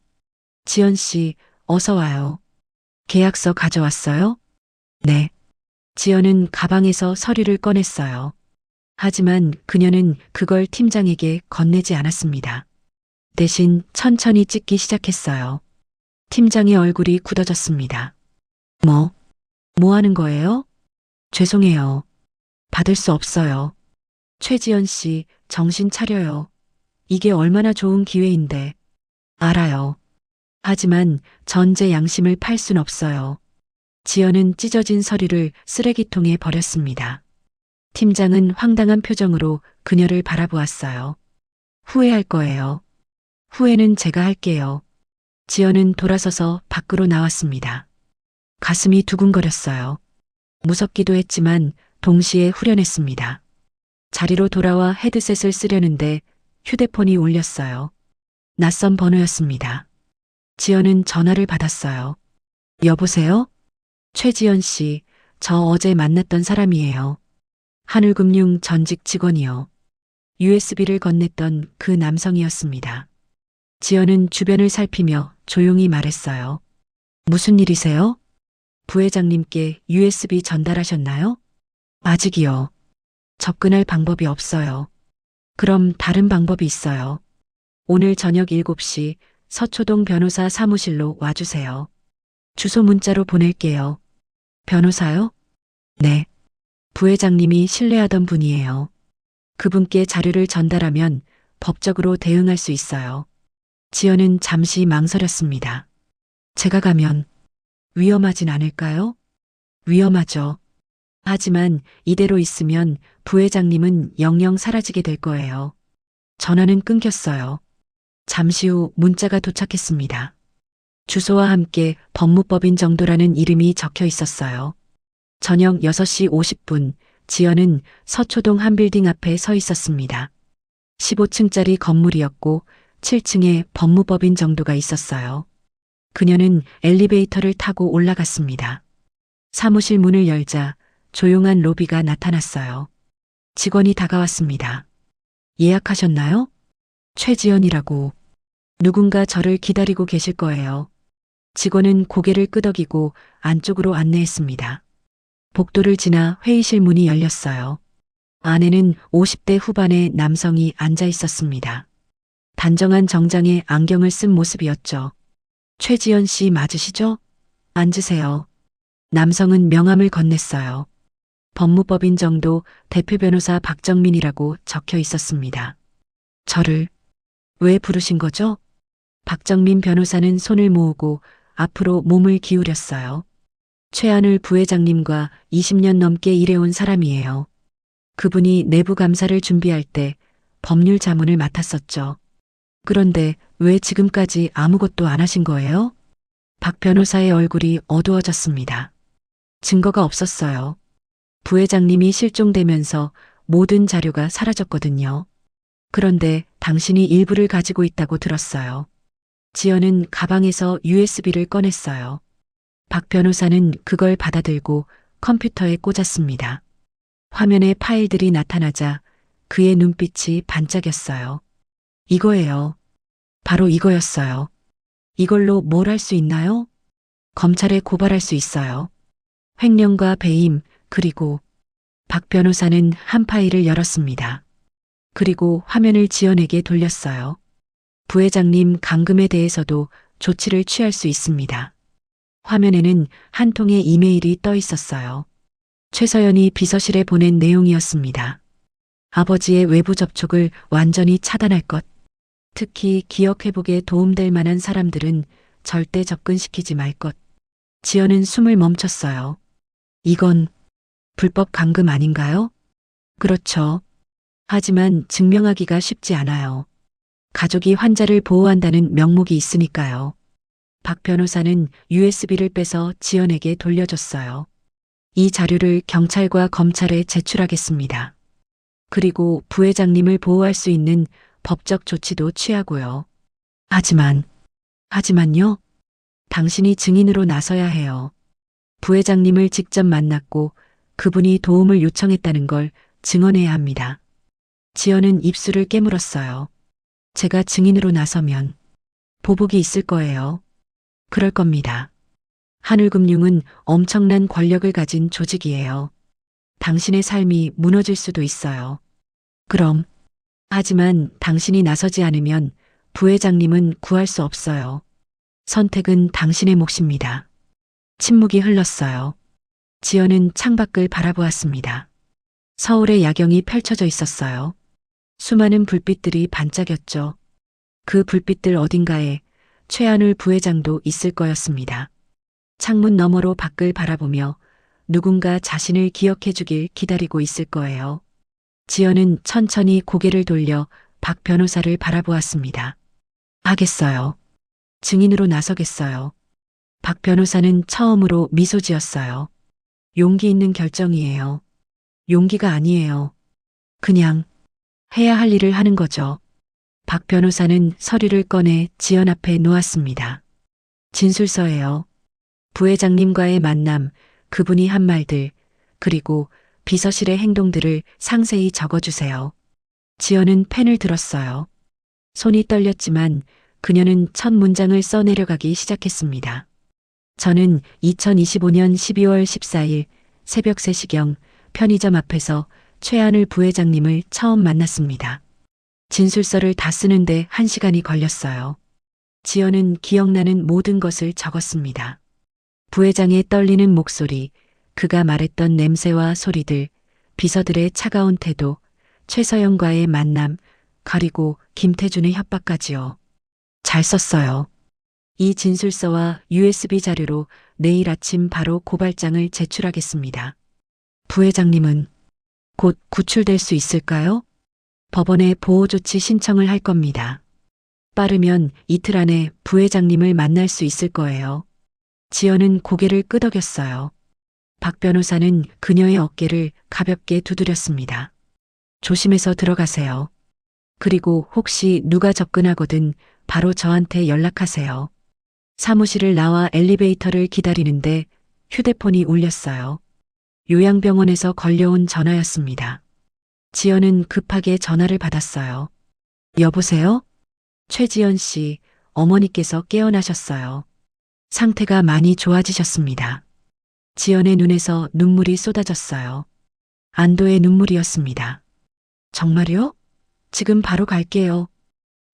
지연 씨, 어서 와요. 계약서 가져왔어요? 네. 지연은 가방에서 서류를 꺼냈어요. 하지만 그녀는 그걸 팀장에게 건네지 않았습니다. 대신 천천히 찍기 시작했어요. 팀장의 얼굴이 굳어졌습니다. 뭐 하는 거예요? 죄송해요. 받을 수 없어요. 최지연 씨, 정신 차려요. 이게 얼마나 좋은 기회인데. 알아요. 하지만 전 제 양심을 팔 순 없어요. 지연은 찢어진 서류를 쓰레기통에 버렸습니다. 팀장은 황당한 표정으로 그녀를 바라보았어요. 후회할 거예요. 후회는 제가 할게요. 지연은 돌아서서 밖으로 나왔습니다. 가슴이 두근거렸어요. 무섭기도 했지만 동시에 후련했습니다. 자리로 돌아와 헤드셋을 쓰려는데 휴대폰이 울렸어요. 낯선 번호였습니다. 지연은 전화를 받았어요. 여보세요? 최지연 씨, 저 어제 만났던 사람이에요. 하늘금융 전직 직원이요. USB를 건넸던 그 남성이었습니다. 지연은 주변을 살피며 조용히 말했어요. 무슨 일이세요? 부회장님께 USB 전달하셨나요? 아직이요. 접근할 방법이 없어요. 그럼 다른 방법이 있어요. 오늘 저녁 7시 서초동 변호사 사무실로 와주세요. 주소 문자로 보낼게요. 변호사요? 네. 부회장님이 신뢰하던 분이에요. 그분께 자료를 전달하면 법적으로 대응할 수 있어요. 지연은 잠시 망설였습니다. 제가 가면 위험하진 않을까요? 위험하죠. 하지만 이대로 있으면 부회장님은 영영 사라지게 될 거예요. 전화는 끊겼어요. 잠시 후 문자가 도착했습니다. 주소와 함께 법무법인 정도라는 이름이 적혀 있었어요. 저녁 6시 50분, 지연은 서초동 한 빌딩 앞에 서 있었습니다. 15층짜리 건물이었고 7층에 법무법인 정도가 있었어요. 그녀는 엘리베이터를 타고 올라갔습니다. 사무실 문을 열자 조용한 로비가 나타났어요. 직원이 다가왔습니다. 예약하셨나요? 최지연이라고. 누군가 저를 기다리고 계실 거예요. 직원은 고개를 끄덕이고 안쪽으로 안내했습니다. 복도를 지나 회의실 문이 열렸어요. 안에는 50대 후반의 남성이 앉아 있었습니다. 단정한 정장에 안경을 쓴 모습이었죠. 최지연 씨 맞으시죠? 앉으세요. 남성은 명함을 건넸어요. 법무법인 정도 대표 변호사 박정민이라고 적혀 있었습니다. 저를 왜 부르신 거죠? 박정민 변호사는 손을 모으고 앞으로 몸을 기울였어요. 최한울 부회장님과 20년 넘게 일해온 사람이에요. 그분이 내부 감사를 준비할 때 법률 자문을 맡았었죠. 그런데 왜 지금까지 아무것도 안 하신 거예요? 박 변호사의 얼굴이 어두워졌습니다. 증거가 없었어요. 부회장님이 실종되면서 모든 자료가 사라졌거든요. 그런데 당신이 일부를 가지고 있다고 들었어요. 지연은 가방에서 USB를 꺼냈어요. 박 변호사는 그걸 받아들고 컴퓨터에 꽂았습니다. 화면에 파일들이 나타나자 그의 눈빛이 반짝였어요. 이거예요. 바로 이거였어요. 이걸로 뭘 할 수 있나요? 검찰에 고발할 수 있어요. 횡령과 배임, 그리고 박 변호사는 한 파일을 열었습니다. 그리고 화면을 지연에게 돌렸어요. 부회장님 감금에 대해서도 조치를 취할 수 있습니다. 화면에는 한 통의 이메일이 떠 있었어요. 최서연이 비서실에 보낸 내용이었습니다. 아버지의 외부 접촉을 완전히 차단할 것. 특히 기억 회복에 도움될 만한 사람들은 절대 접근시키지 말 것. 지연은 숨을 멈췄어요. 이건 불법 감금 아닌가요? 그렇죠. 하지만 증명하기가 쉽지 않아요. 가족이 환자를 보호한다는 명목이 있으니까요. 박 변호사는 USB를 빼서 지연에게 돌려줬어요. 이 자료를 경찰과 검찰에 제출하겠습니다. 그리고 부회장님을 보호할 수 있는 법적 조치도 취하고요. 하지만요? 당신이 증인으로 나서야 해요. 부회장님을 직접 만났고 그분이 도움을 요청했다는 걸 증언해야 합니다. 지연은 입술을 깨물었어요. 제가 증인으로 나서면 보복이 있을 거예요. 그럴 겁니다. 하늘금융은 엄청난 권력을 가진 조직이에요. 당신의 삶이 무너질 수도 있어요. 그럼, 하지만 당신이 나서지 않으면 부회장님은 구할 수 없어요. 선택은 당신의 몫입니다. 침묵이 흘렀어요. 지연은 창밖을 바라보았습니다. 서울의 야경이 펼쳐져 있었어요. 수많은 불빛들이 반짝였죠. 그 불빛들 어딘가에 최한울 부회장도 있을 거였습니다. 창문 너머로 밖을 바라보며 누군가 자신을 기억해 주길 기다리고 있을 거예요. 지연은 천천히 고개를 돌려 박 변호사를 바라보았습니다. 하겠어요. 증인으로 나서겠어요. 박 변호사는 처음으로 미소 지었어요. 용기 있는 결정이에요. 용기가 아니에요. 그냥 해야 할 일을 하는 거죠. 박 변호사는 서류를 꺼내 지연 앞에 놓았습니다. 진술서예요. 부회장님과의 만남, 그분이 한 말들, 그리고 비서실의 행동들을 상세히 적어주세요. 지연은 펜을 들었어요. 손이 떨렸지만 그녀는 첫 문장을 써내려가기 시작했습니다. 저는 2025년 12월 14일 새벽 3시경 편의점 앞에서 최한울 부회장님을 처음 만났습니다. 진술서를 다 쓰는데 1시간이 걸렸어요. 지연은 기억나는 모든 것을 적었습니다. 부회장의 떨리는 목소리, 그가 말했던 냄새와 소리들, 비서들의 차가운 태도, 최서영과의 만남, 그리고 김태준의 협박까지요. 잘 썼어요. 이 진술서와 USB 자료로 내일 아침 바로 고발장을 제출하겠습니다. 부회장님은 곧 구출될 수 있을까요? 법원에 보호조치 신청을 할 겁니다. 빠르면 이틀 안에 부회장님을 만날 수 있을 거예요. 지연은 고개를 끄덕였어요. 박 변호사는 그녀의 어깨를 가볍게 두드렸습니다. 조심해서 들어가세요. 그리고 혹시 누가 접근하거든 바로 저한테 연락하세요. 사무실을 나와 엘리베이터를 기다리는데 휴대폰이 울렸어요. 요양병원에서 걸려온 전화였습니다. 지연은 급하게 전화를 받았어요. 여보세요? 최지연 씨, 어머니께서 깨어나셨어요. 상태가 많이 좋아지셨습니다. 지연의 눈에서 눈물이 쏟아졌어요. 안도의 눈물이었습니다. 정말요? 지금 바로 갈게요.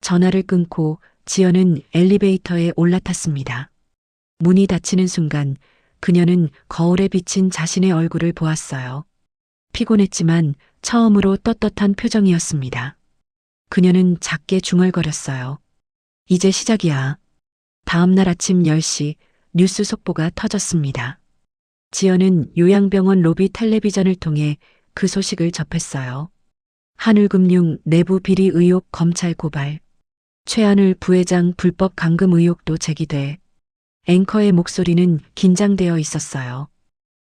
전화를 끊고 지연은 엘리베이터에 올라탔습니다. 문이 닫히는 순간 그녀는 거울에 비친 자신의 얼굴을 보았어요. 피곤했지만 처음으로 떳떳한 표정이었습니다. 그녀는 작게 중얼거렸어요. 이제 시작이야. 다음 날 아침 10시 뉴스 속보가 터졌습니다. 지연은 요양병원 로비 텔레비전을 통해 그 소식을 접했어요. 한울금융 내부 비리 의혹 검찰 고발. 최한울 부회장 불법 감금 의혹도 제기돼 앵커의 목소리는 긴장되어 있었어요.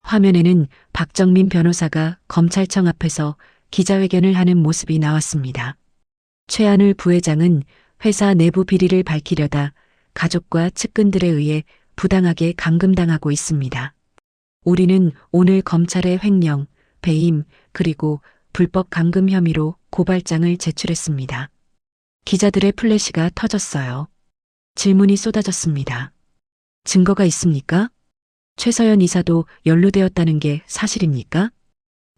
화면에는 박정민 변호사가 검찰청 앞에서 기자회견을 하는 모습이 나왔습니다. 최한울 부회장은 회사 내부 비리를 밝히려다 가족과 측근들에 의해 부당하게 감금당하고 있습니다. 우리는 오늘 검찰의 횡령, 배임, 그리고 불법 감금 혐의로 고발장을 제출했습니다. 기자들의 플래시가 터졌어요. 질문이 쏟아졌습니다. 증거가 있습니까? 최서연 이사도 연루되었다는 게 사실입니까?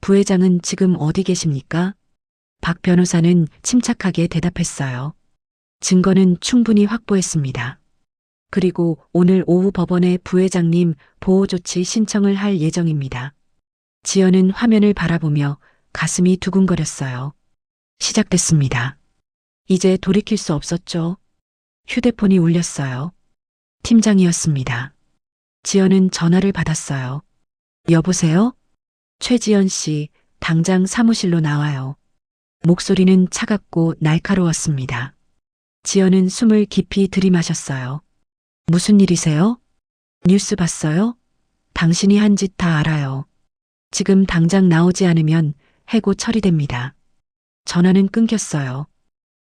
부회장은 지금 어디 계십니까? 박 변호사는 침착하게 대답했어요. 증거는 충분히 확보했습니다. 그리고 오늘 오후 법원에 부회장님 보호조치 신청을 할 예정입니다. 지연은 화면을 바라보며 가슴이 두근거렸어요. 시작됐습니다. 이제 돌이킬 수 없었죠. 휴대폰이 울렸어요. 팀장이었습니다. 지연은 전화를 받았어요. 여보세요? 최지연 씨, 당장 사무실로 나와요. 목소리는 차갑고 날카로웠습니다. 지연은 숨을 깊이 들이마셨어요. 무슨 일이세요? 뉴스 봤어요? 당신이 한 짓 다 알아요. 지금 당장 나오지 않으면 해고 처리됩니다. 전화는 끊겼어요.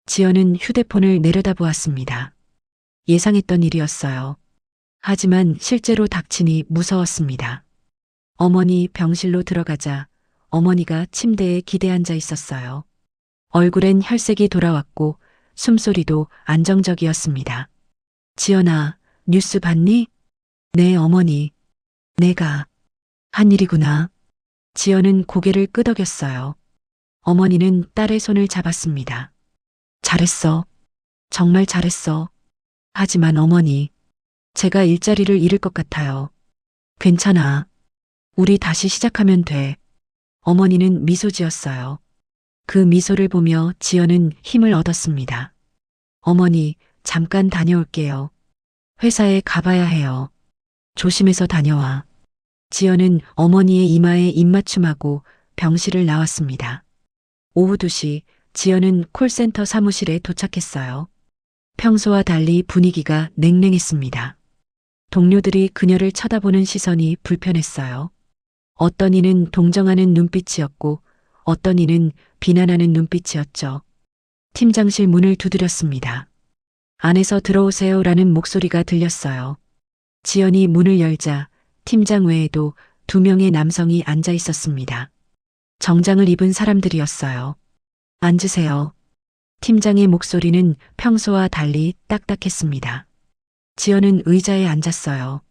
지연은 휴대폰을 내려다보았습니다. 예상했던 일이었어요. 하지만 실제로 닥치니 무서웠습니다. 어머니 병실로 들어가자 어머니가 침대에 기대앉아 있었어요. 얼굴엔 혈색이 돌아왔고 숨소리도 안정적이었습니다. 지연아, 뉴스 봤니? 네, 어머니. 내가 한 일이구나. 지연은 고개를 끄덕였어요. 어머니는 딸의 손을 잡았습니다. 잘했어. 정말 잘했어. 하지만 어머니, 제가 일자리를 잃을 것 같아요. 괜찮아. 우리 다시 시작하면 돼. 어머니는 미소 지었어요. 그 미소를 보며 지연은 힘을 얻었습니다. 어머니, 잠깐 다녀올게요. 회사에 가봐야 해요. 조심해서 다녀와. 지연은 어머니의 이마에 입맞춤하고 병실을 나왔습니다. 오후 2시 지연은 콜센터 사무실에 도착했어요. 평소와 달리 분위기가 냉랭했습니다. 동료들이 그녀를 쳐다보는 시선이 불편했어요. 어떤 이는 동정하는 눈빛이었고 어떤 이는 비난하는 눈빛이었죠. 팀장실 문을 두드렸습니다. 안에서 들어오세요라는 목소리가 들렸어요. 지연이 문을 열자 팀장 외에도 2명의 남성이 앉아 있었습니다. 정장을 입은 사람들이었어요. 앉으세요. 팀장의 목소리는 평소와 달리 딱딱했습니다. 지연은 의자에 앉았어요.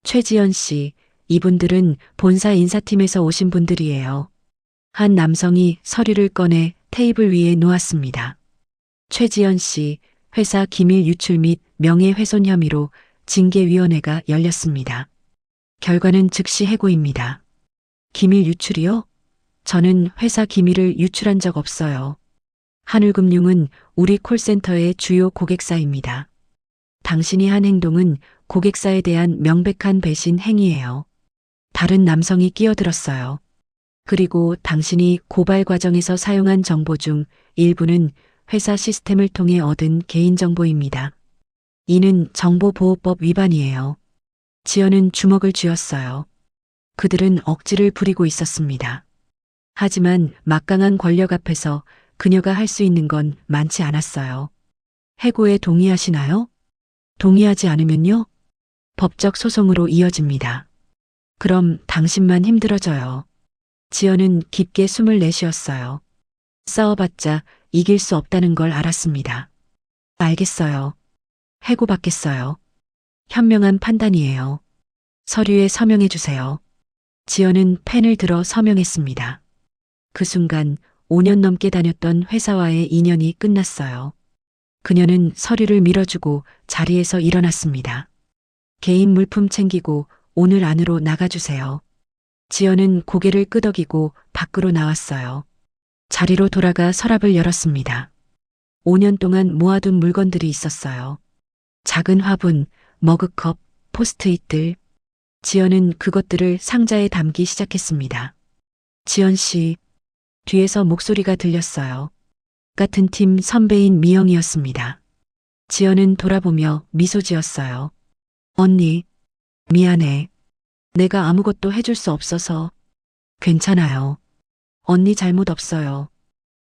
최지연 씨, 이분들은 본사 인사팀에서 오신 분들이에요. 한 남성이 서류를 꺼내 테이블 위에 놓았습니다. 최지연 씨, 회사 기밀 유출 및 명예훼손 혐의로 징계위원회가 열렸습니다. 결과는 즉시 해고입니다. 기밀 유출이요? 저는 회사 기밀을 유출한 적 없어요. 한울금융은 우리 콜센터의 주요 고객사입니다. 당신이 한 행동은 고객사에 대한 명백한 배신 행위예요. 다른 남성이 끼어들었어요. 그리고 당신이 고발 과정에서 사용한 정보 중 일부는 회사 시스템을 통해 얻은 개인정보입니다. 이는 정보보호법 위반이에요. 지연은 주먹을 쥐었어요. 그들은 억지를 부리고 있었습니다. 하지만 막강한 권력 앞에서 그녀가 할 수 있는 건 많지 않았어요. 해고에 동의하시나요? 동의하지 않으면요? 법적 소송으로 이어집니다. 그럼 당신만 힘들어져요. 지연은 깊게 숨을 내쉬었어요. 싸워봤자 이길 수 없다는 걸 알았습니다. 알겠어요. 해고받겠어요. 현명한 판단이에요. 서류에 서명해 주세요. 지연은 펜을 들어 서명했습니다. 그 순간 5년 넘게 다녔던 회사와의 인연이 끝났어요. 그녀는 서류를 밀어주고 자리에서 일어났습니다. 개인 물품 챙기고 오늘 안으로 나가주세요. 지연은 고개를 끄덕이고 밖으로 나왔어요. 자리로 돌아가 서랍을 열었습니다. 5년 동안 모아둔 물건들이 있었어요. 작은 화분, 머그컵, 포스트잇들. 지연은 그것들을 상자에 담기 시작했습니다. 지연 씨, 뒤에서 목소리가 들렸어요. 같은 팀 선배인 미영이었습니다. 지연은 돌아보며 미소 지었어요. 언니, 미안해. 내가 아무것도 해줄 수 없어서. 괜찮아요. 언니 잘못 없어요.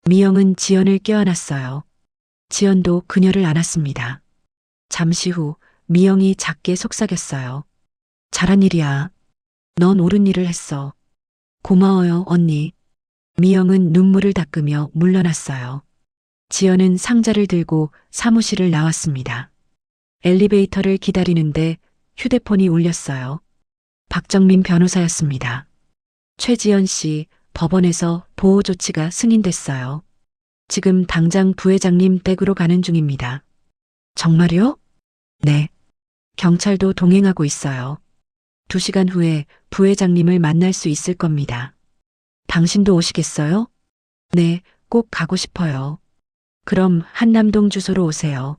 미영은 지연을 껴안았어요. 지연도 그녀를 안았습니다. 잠시 후 미영이 작게 속삭였어요. 잘한 일이야. 넌 옳은 일을 했어. 고마워요, 언니. 미영은 눈물을 닦으며 물러났어요. 지연은 상자를 들고 사무실을 나왔습니다. 엘리베이터를 기다리는데 휴대폰이 울렸어요. 박정민 변호사였습니다. 최지연 씨, 법원에서 보호 조치가 승인됐어요. 지금 당장 부회장님 댁으로 가는 중입니다. 정말요? 네. 경찰도 동행하고 있어요. 2시간 후에 부회장님을 만날 수 있을 겁니다. 당신도 오시겠어요? 네, 꼭 가고 싶어요. 그럼 한남동 주소로 오세요.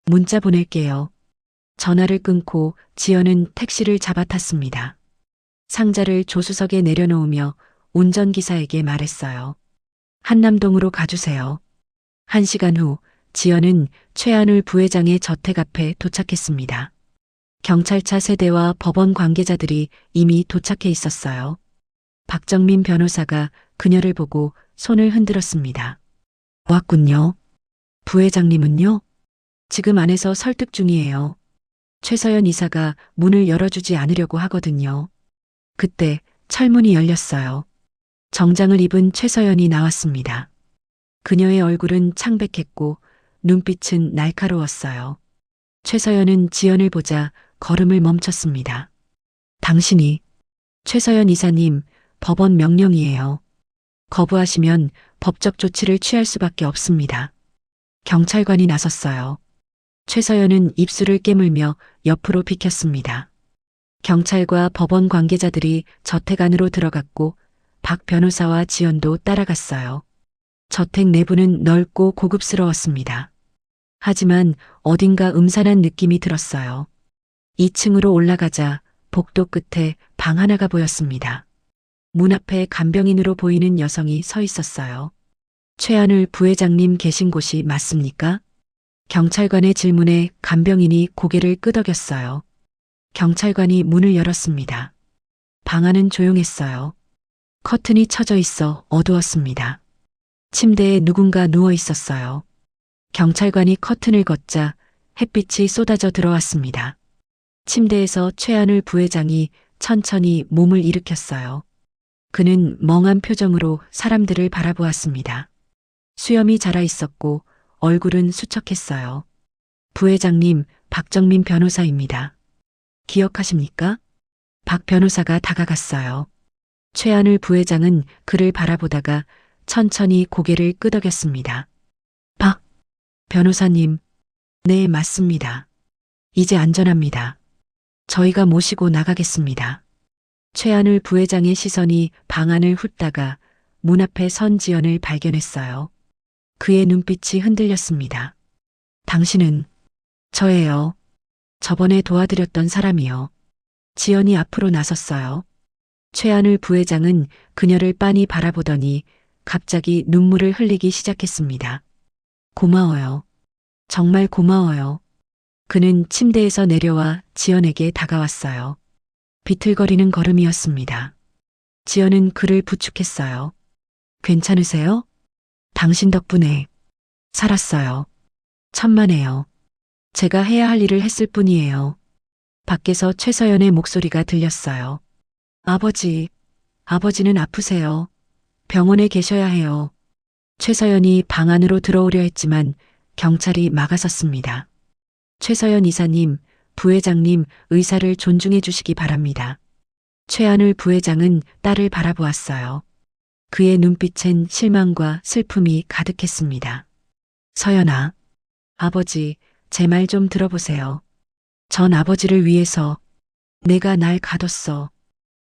문자 보낼게요. 전화를 끊고 지연은 택시를 잡아탔습니다. 상자를 조수석에 내려놓으며 운전기사에게 말했어요. 한남동으로 가주세요. 1시간 후 지연은 최한울 부회장의 저택 앞에 도착했습니다. 경찰차 세대와 법원 관계자들이 이미 도착해 있었어요. 박정민 변호사가 그녀를 보고 손을 흔들었습니다. 왔군요. 부회장님은요? 지금 안에서 설득 중이에요. 최서연 이사가 문을 열어주지 않으려고 하거든요. 그때 철문이 열렸어요. 정장을 입은 최서연이 나왔습니다. 그녀의 얼굴은 창백했고 눈빛은 날카로웠어요. 최서연은 지연을 보자 걸음을 멈췄습니다. 당신이 최서연 이사님, 법원 명령이에요. 거부하시면 법적 조치를 취할 수밖에 없습니다. 경찰관이 나섰어요. 최서연은 입술을 깨물며 옆으로 비켰습니다. 경찰과 법원 관계자들이 저택 안으로 들어갔고 박 변호사와 지연도 따라갔어요. 저택 내부는 넓고 고급스러웠습니다. 하지만 어딘가 음산한 느낌이 들었어요. 2층으로 올라가자 복도 끝에 방 하나가 보였습니다. 문 앞에 간병인으로 보이는 여성이 서 있었어요. 최한울 부회장님 계신 곳이 맞습니까? 경찰관의 질문에 간병인이 고개를 끄덕였어요. 경찰관이 문을 열었습니다. 방 안은 조용했어요. 커튼이 쳐져 있어 어두웠습니다. 침대에 누군가 누워 있었어요. 경찰관이 커튼을 걷자 햇빛이 쏟아져 들어왔습니다. 침대에서 최한울 부회장이 천천히 몸을 일으켰어요. 그는 멍한 표정으로 사람들을 바라보았습니다. 수염이 자라 있었고 얼굴은 수척했어요. 부회장님, 박정민 변호사입니다. 기억하십니까? 박 변호사가 다가갔어요. 최한울 부회장은 그를 바라보다가 천천히 고개를 끄덕였습니다. 박 변호사님, 네, 맞습니다. 이제 안전합니다. 저희가 모시고 나가겠습니다. 최한울 부회장의 시선이 방 안을 훑다가 문 앞에 선 지연을 발견했어요. 그의 눈빛이 흔들렸습니다. 당신은 저예요. 저번에 도와드렸던 사람이요. 지연이 앞으로 나섰어요. 최한울 부회장은 그녀를 빤히 바라보더니 갑자기 눈물을 흘리기 시작했습니다. 고마워요. 정말 고마워요. 그는 침대에서 내려와 지연에게 다가왔어요. 비틀거리는 걸음이었습니다. 지연은 그를 부축했어요. 괜찮으세요? 당신 덕분에 살았어요. 천만에요. 제가 해야 할 일을 했을 뿐이에요. 밖에서 최서연의 목소리가 들렸어요. 아버지는 아프세요. 병원에 계셔야 해요. 최서연이 방 안으로 들어오려 했지만 경찰이 막아섰습니다. 최서연 이사님, 부회장님, 의사를 존중해 주시기 바랍니다. 최한울 부회장은 딸을 바라보았어요. 그의 눈빛엔 실망과 슬픔이 가득했습니다. 서연아, 아버지, 제 말 좀 들어보세요. 전 아버지를 위해서 내가 날 가뒀어.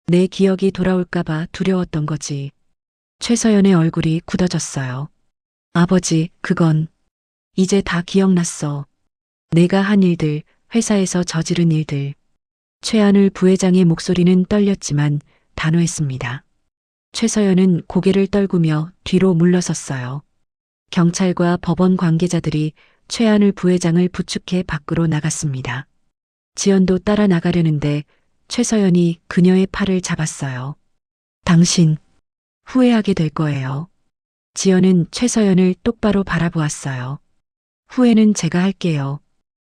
내 기억이 돌아올까봐 두려웠던 거지. 최서연의 얼굴이 굳어졌어요. 아버지, 그건 이제 다 기억났어. 내가 한 일들, 회사에서 저지른 일들. 최한울 부회장의 목소리는 떨렸지만 단호했습니다. 최서연은 고개를 떨구며 뒤로 물러섰어요. 경찰과 법원 관계자들이 최한울 부회장을 부축해 밖으로 나갔습니다. 지연도 따라 나가려는데 최서연이 그녀의 팔을 잡았어요. 당신 후회하게 될 거예요. 지연은 최서연을 똑바로 바라보았어요. 후회는 제가 할게요.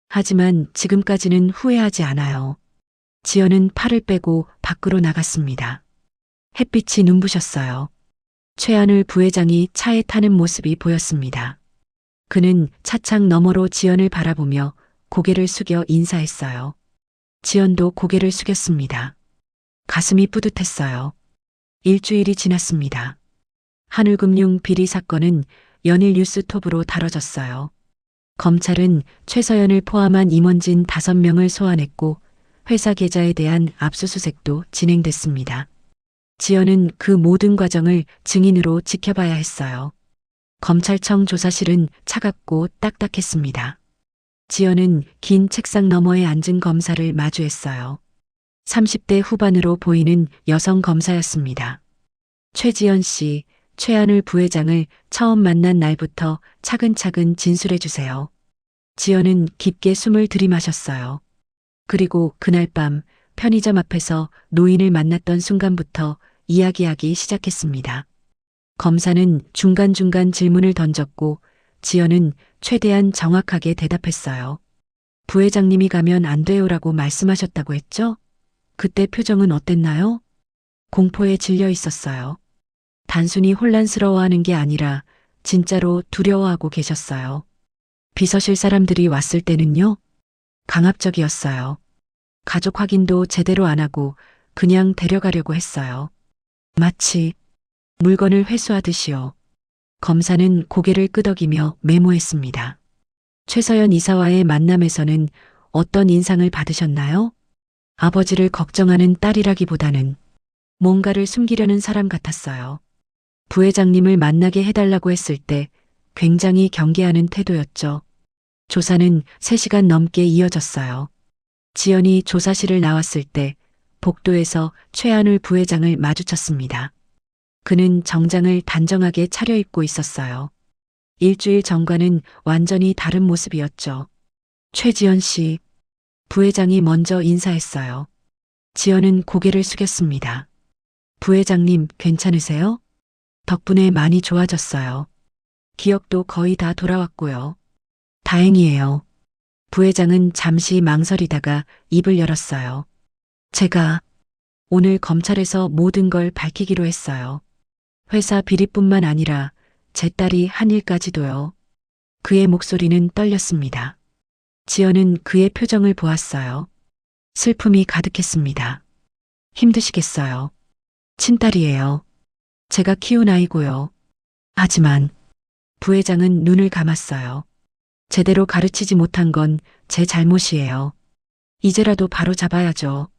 하지만 지금까지는 후회하지 않아요. 지연은 팔을 빼고 밖으로 나갔습니다. 햇빛이 눈부셨어요. 최한울 부회장이 차에 타는 모습이 보였습니다. 그는 차창 너머로 지연을 바라보며 고개를 숙여 인사했어요. 지연도 고개를 숙였습니다. 가슴이 뿌듯했어요. 일주일이 지났습니다. 한울금융 비리 사건은 연일 뉴스톱으로 다뤄졌어요. 검찰은 최서연을 포함한 임원진 5명을 소환했고 회사 계좌에 대한 압수수색도 진행됐습니다. 지연은 그 모든 과정을 증인으로 지켜봐야 했어요. 검찰청 조사실은 차갑고 딱딱했습니다. 지연은 긴 책상 너머에 앉은 검사를 마주했어요. 30대 후반으로 보이는 여성 검사였습니다. 최지연 씨, 최한울 부회장을 처음 만난 날부터 차근차근 진술해 주세요. 지연은 깊게 숨을 들이마셨어요. 그리고 그날 밤 편의점 앞에서 노인을 만났던 순간부터 이야기하기 시작했습니다. 검사는 중간중간 질문을 던졌고 지연은 최대한 정확하게 대답했어요. 부회장님이 가면 안 돼요라고 말씀하셨다고 했죠? 그때 표정은 어땠나요? 공포에 질려 있었어요. 단순히 혼란스러워하는 게 아니라 진짜로 두려워하고 계셨어요. 비서실 사람들이 왔을 때는요? 강압적이었어요. 가족 확인도 제대로 안 하고 그냥 데려가려고 했어요. 마치 물건을 회수하듯이요. 검사는 고개를 끄덕이며 메모했습니다. 최서연 이사와의 만남에서는 어떤 인상을 받으셨나요? 아버지를 걱정하는 딸이라기보다는 뭔가를 숨기려는 사람 같았어요. 부회장님을 만나게 해달라고 했을 때 굉장히 경계하는 태도였죠. 조사는 3시간 넘게 이어졌어요. 지연이 조사실을 나왔을 때 복도에서 최한울 부회장을 마주쳤습니다. 그는 정장을 단정하게 차려입고 있었어요. 일주일 전과는 완전히 다른 모습이었죠. 최지연 씨, 부회장이 먼저 인사했어요. 지연은 고개를 숙였습니다. 부회장님, 괜찮으세요? 덕분에 많이 좋아졌어요. 기억도 거의 다 돌아왔고요. 다행이에요. 부회장은 잠시 망설이다가 입을 열었어요. 제가 오늘 검찰에서 모든 걸 밝히기로 했어요. 회사 비리뿐만 아니라 제 딸이 한 일까지도요. 그의 목소리는 떨렸습니다. 지연은 그의 표정을 보았어요. 슬픔이 가득했습니다. 힘드시겠어요. 친딸이에요. 제가 키운 아이고요. 하지만 부회장은 눈을 감았어요. 제대로 가르치지 못한 건 제 잘못이에요. 이제라도 바로 잡아야죠.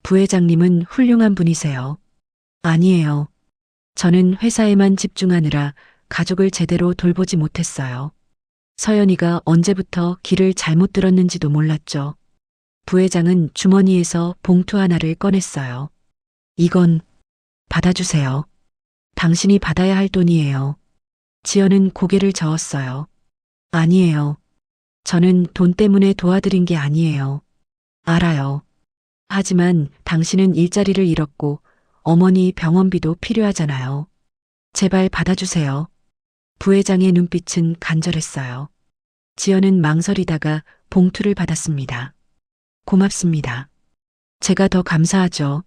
부회장님은 훌륭한 분이세요. 아니에요. 저는 회사에만 집중하느라 가족을 제대로 돌보지 못했어요. 서연이가 언제부터 길을 잘못 들었는지도 몰랐죠. 부회장은 주머니에서 봉투 하나를 꺼냈어요. 이건 받아주세요. 당신이 받아야 할 돈이에요. 지연은 고개를 저었어요. 아니에요. 저는 돈 때문에 도와드린 게 아니에요. 알아요. 하지만 당신은 일자리를 잃었고 어머니 병원비도 필요하잖아요. 제발 받아주세요. 부회장의 눈빛은 간절했어요. 지연은 망설이다가 봉투를 받았습니다. 고맙습니다. 제가 더 감사하죠.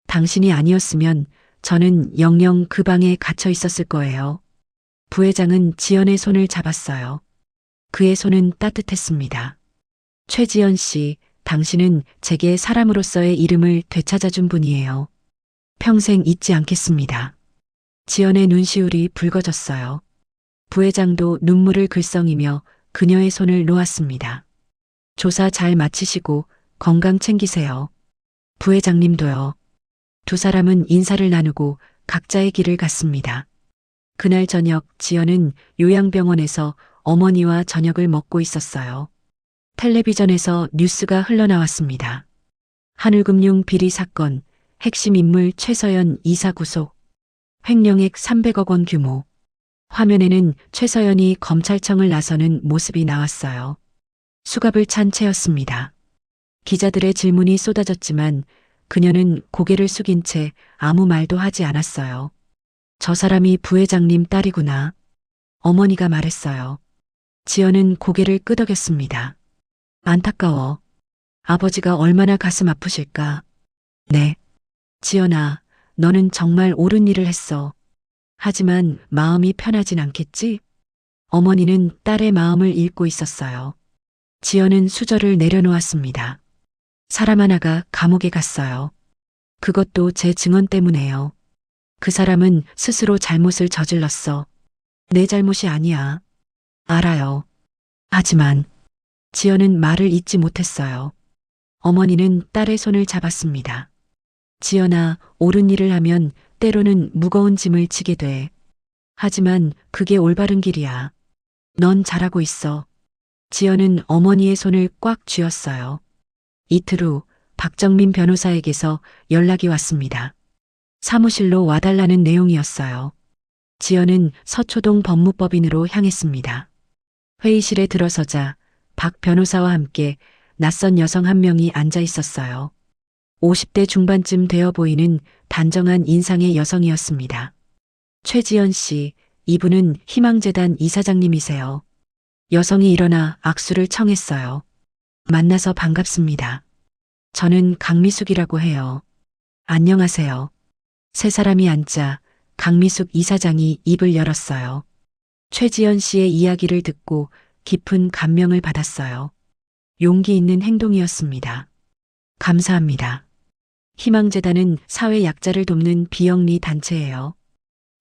당신이 아니었으면 저는 영영 그 방에 갇혀 있었을 거예요. 부회장은 지연의 손을 잡았어요. 그의 손은 따뜻했습니다. 최지연 씨, 당신은 제게 사람으로서의 이름을 되찾아준 분이에요. 평생 잊지 않겠습니다. 지연의 눈시울이 붉어졌어요. 부회장도 눈물을 글썽이며 그녀의 손을 놓았습니다. 조사 잘 마치시고 건강 챙기세요. 부회장님도요. 두 사람은 인사를 나누고 각자의 길을 갔습니다. 그날 저녁 지연은 요양병원에서 어머니와 저녁을 먹고 있었어요. 텔레비전에서 뉴스가 흘러나왔습니다. 한울금융 비리 사건, 핵심 인물 최서연 이사 구속, 횡령액 300억 원 규모. 화면에는 최서연이 검찰청을 나서는 모습이 나왔어요. 수갑을 찬 채였습니다. 기자들의 질문이 쏟아졌지만 그녀는 고개를 숙인 채 아무 말도 하지 않았어요. 저 사람이 부회장님 딸이구나. 어머니가 말했어요. 지연은 고개를 끄덕였습니다. 안타까워. 아버지가 얼마나 가슴 아프실까. 네. 지연아, 너는 정말 옳은 일을 했어. 하지만 마음이 편하진 않겠지? 어머니는 딸의 마음을 읽고 있었어요. 지연은 수저를 내려놓았습니다. 사람 하나가 감옥에 갔어요. 그것도 제 증언 때문에요. 그 사람은 스스로 잘못을 저질렀어. 내 잘못이 아니야. 알아요. 하지만 지연은 말을 잇지 못했어요. 어머니는 딸의 손을 잡았습니다. 지연아, 옳은 일을 하면 때로는 무거운 짐을 지게 돼. 하지만 그게 올바른 길이야. 넌 잘하고 있어. 지연은 어머니의 손을 꽉 쥐었어요. 이틀 후 박정민 변호사에게서 연락이 왔습니다. 사무실로 와달라는 내용이었어요. 지연은 서초동 법무법인으로 향했습니다. 회의실에 들어서자 박 변호사와 함께 낯선 여성 한 명이 앉아 있었어요. 50대 중반쯤 되어 보이는 단정한 인상의 여성이었습니다. 최지연 씨, 이분은 희망재단 이사장님이세요. 여성이 일어나 악수를 청했어요. 만나서 반갑습니다. 저는 강미숙이라고 해요. 안녕하세요. 세 사람이 앉자 강미숙 이사장이 입을 열었어요. 최지연 씨의 이야기를 듣고 깊은 감명을 받았어요. 용기 있는 행동이었습니다. 감사합니다. 희망재단은 사회 약자를 돕는 비영리 단체예요.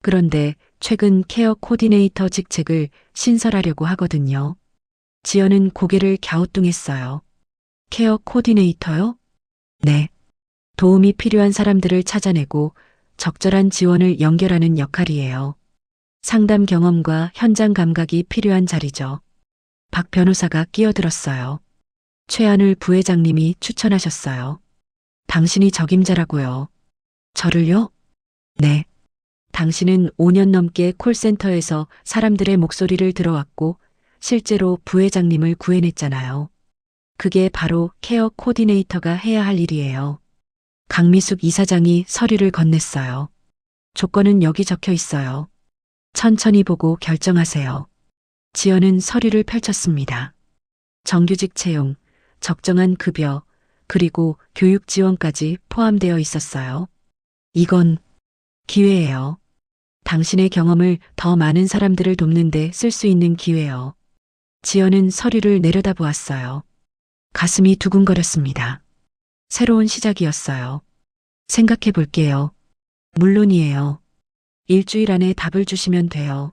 그런데 최근 케어 코디네이터 직책을 신설하려고 하거든요. 지연은 고개를 갸우뚱했어요. 케어 코디네이터요? 네. 도움이 필요한 사람들을 찾아내고 적절한 지원을 연결하는 역할이에요. 상담 경험과 현장 감각이 필요한 자리죠. 박 변호사가 끼어들었어요. 최한울 부회장님이 추천하셨어요. 당신이 적임자라고요. 저를요? 네. 당신은 5년 넘게 콜센터에서 사람들의 목소리를 들어왔고 실제로 부회장님을 구해냈잖아요. 그게 바로 케어 코디네이터가 해야 할 일이에요. 강미숙 이사장이 서류를 건넸어요. 조건은 여기 적혀 있어요. 천천히 보고 결정하세요. 지연은 서류를 펼쳤습니다. 정규직 채용, 적정한 급여, 그리고 교육 지원까지 포함되어 있었어요. 이건 기회예요. 당신의 경험을 더 많은 사람들을 돕는데 쓸 수 있는 기회요. 지연은 서류를 내려다보았어요. 가슴이 두근거렸습니다. 새로운 시작이었어요. 생각해 볼게요. 물론이에요. 일주일 안에 답을 주시면 돼요.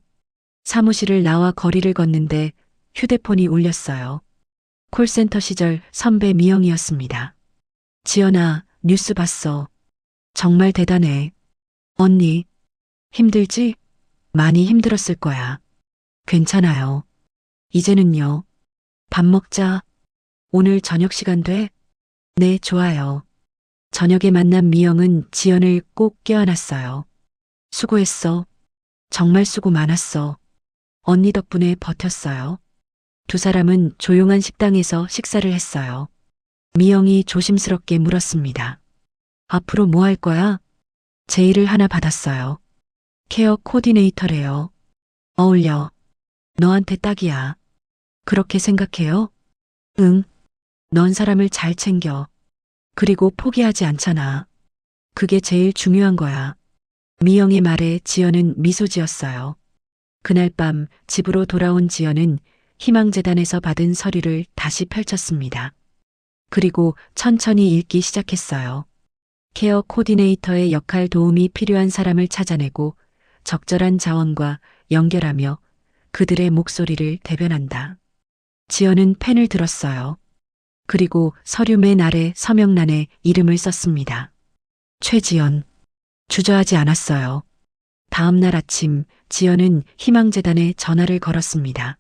사무실을 나와 거리를 걷는데 휴대폰이 울렸어요. 콜센터 시절 선배 미영이었습니다. 지연아, 뉴스 봤어. 정말 대단해. 언니, 힘들지? 많이 힘들었을 거야. 괜찮아요. 이제는요. 밥 먹자. 오늘 저녁 시간 돼? 네, 좋아요. 저녁에 만난 미영은 지연을 꼭 껴안았어요. 수고했어. 정말 수고 많았어. 언니 덕분에 버텼어요. 두 사람은 조용한 식당에서 식사를 했어요. 미영이 조심스럽게 물었습니다. 앞으로 뭐 할 거야? 제의를 하나 받았어요. 케어 코디네이터래요. 어울려. 너한테 딱이야. 그렇게 생각해요? 응. 넌 사람을 잘 챙겨. 그리고 포기하지 않잖아. 그게 제일 중요한 거야. 미영의 말에 지연은 미소 지었어요. 그날 밤 집으로 돌아온 지연은 희망재단에서 받은 서류를 다시 펼쳤습니다. 그리고 천천히 읽기 시작했어요. 케어 코디네이터의 역할 도움이 필요한 사람을 찾아내고 적절한 자원과 연결하며 그들의 목소리를 대변한다. 지연은 펜을 들었어요. 그리고 서류 맨 아래 서명란에 이름을 썼습니다. 최지연. 주저하지 않았어요. 다음 날 아침 지연은 희망재단에 전화를 걸었습니다.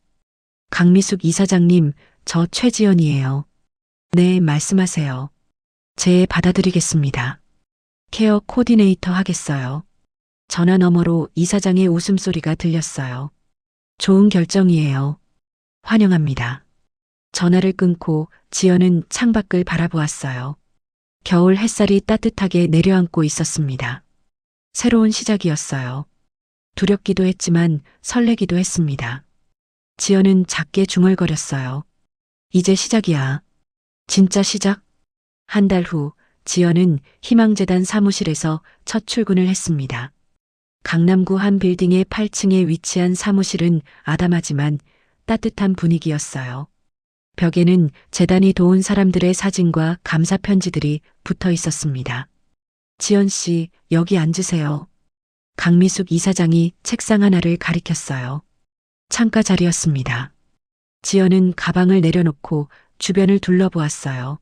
강미숙 이사장님, 저 최지연이에요. 네, 말씀하세요. 제 받아드리겠습니다. 케어 코디네이터 하겠어요. 전화 너머로 이사장의 웃음소리가 들렸어요. 좋은 결정이에요. 환영합니다. 전화를 끊고 지연은 창밖을 바라보았어요. 겨울 햇살이 따뜻하게 내려앉고 있었습니다. 새로운 시작이었어요. 두렵기도 했지만 설레기도 했습니다. 지연은 작게 중얼거렸어요. 이제 시작이야. 진짜 시작? 한 달 후 지연은 희망재단 사무실에서 첫 출근을 했습니다. 강남구 한 빌딩의 8층에 위치한 사무실은 아담하지만 따뜻한 분위기였어요. 벽에는 재단이 도운 사람들의 사진과 감사 편지들이 붙어 있었습니다. 지연 씨, 여기 앉으세요. 강미숙 이사장이 책상 하나를 가리켰어요. 창가 자리였습니다. 지연은 가방을 내려놓고 주변을 둘러보았어요.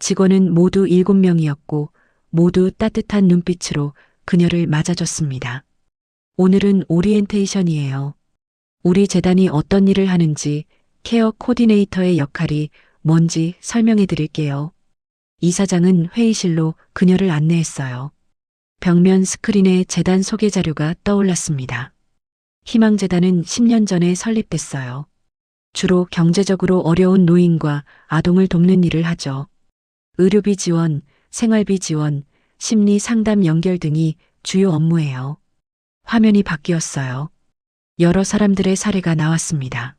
직원은 모두 7명이었고 모두 따뜻한 눈빛으로 그녀를 맞아줬습니다. 오늘은 오리엔테이션이에요. 우리 재단이 어떤 일을 하는지, 케어 코디네이터의 역할이 뭔지 설명해 드릴게요. 이사장은 회의실로 그녀를 안내했어요. 벽면 스크린에 재단 소개 자료가 떠올랐습니다. 희망재단은 10년 전에 설립됐어요. 주로 경제적으로 어려운 노인과 아동을 돕는 일을 하죠. 의료비 지원, 생활비 지원, 심리 상담 연결 등이 주요 업무예요. 화면이 바뀌었어요. 여러 사람들의 사례가 나왔습니다.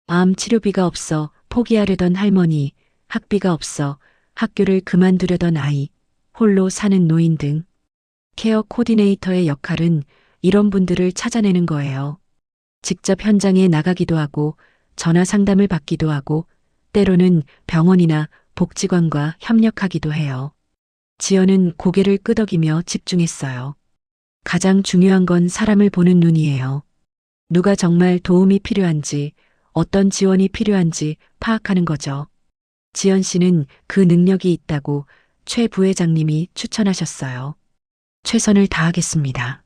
암 치료비가 없어 포기하려던 할머니, 학비가 없어 학교를 그만두려던 아이, 홀로 사는 노인 등 케어 코디네이터의 역할은 이런 분들을 찾아내는 거예요. 직접 현장에 나가기도 하고 전화 상담을 받기도 하고 때로는 병원이나 복지관과 협력하기도 해요. 지연은 고개를 끄덕이며 집중했어요. 가장 중요한 건 사람을 보는 눈이에요. 누가 정말 도움이 필요한지, 어떤 지원이 필요한지 파악하는 거죠. 지연 씨는 그 능력이 있다고 최 부회장님이 추천하셨어요. 최선을 다하겠습니다.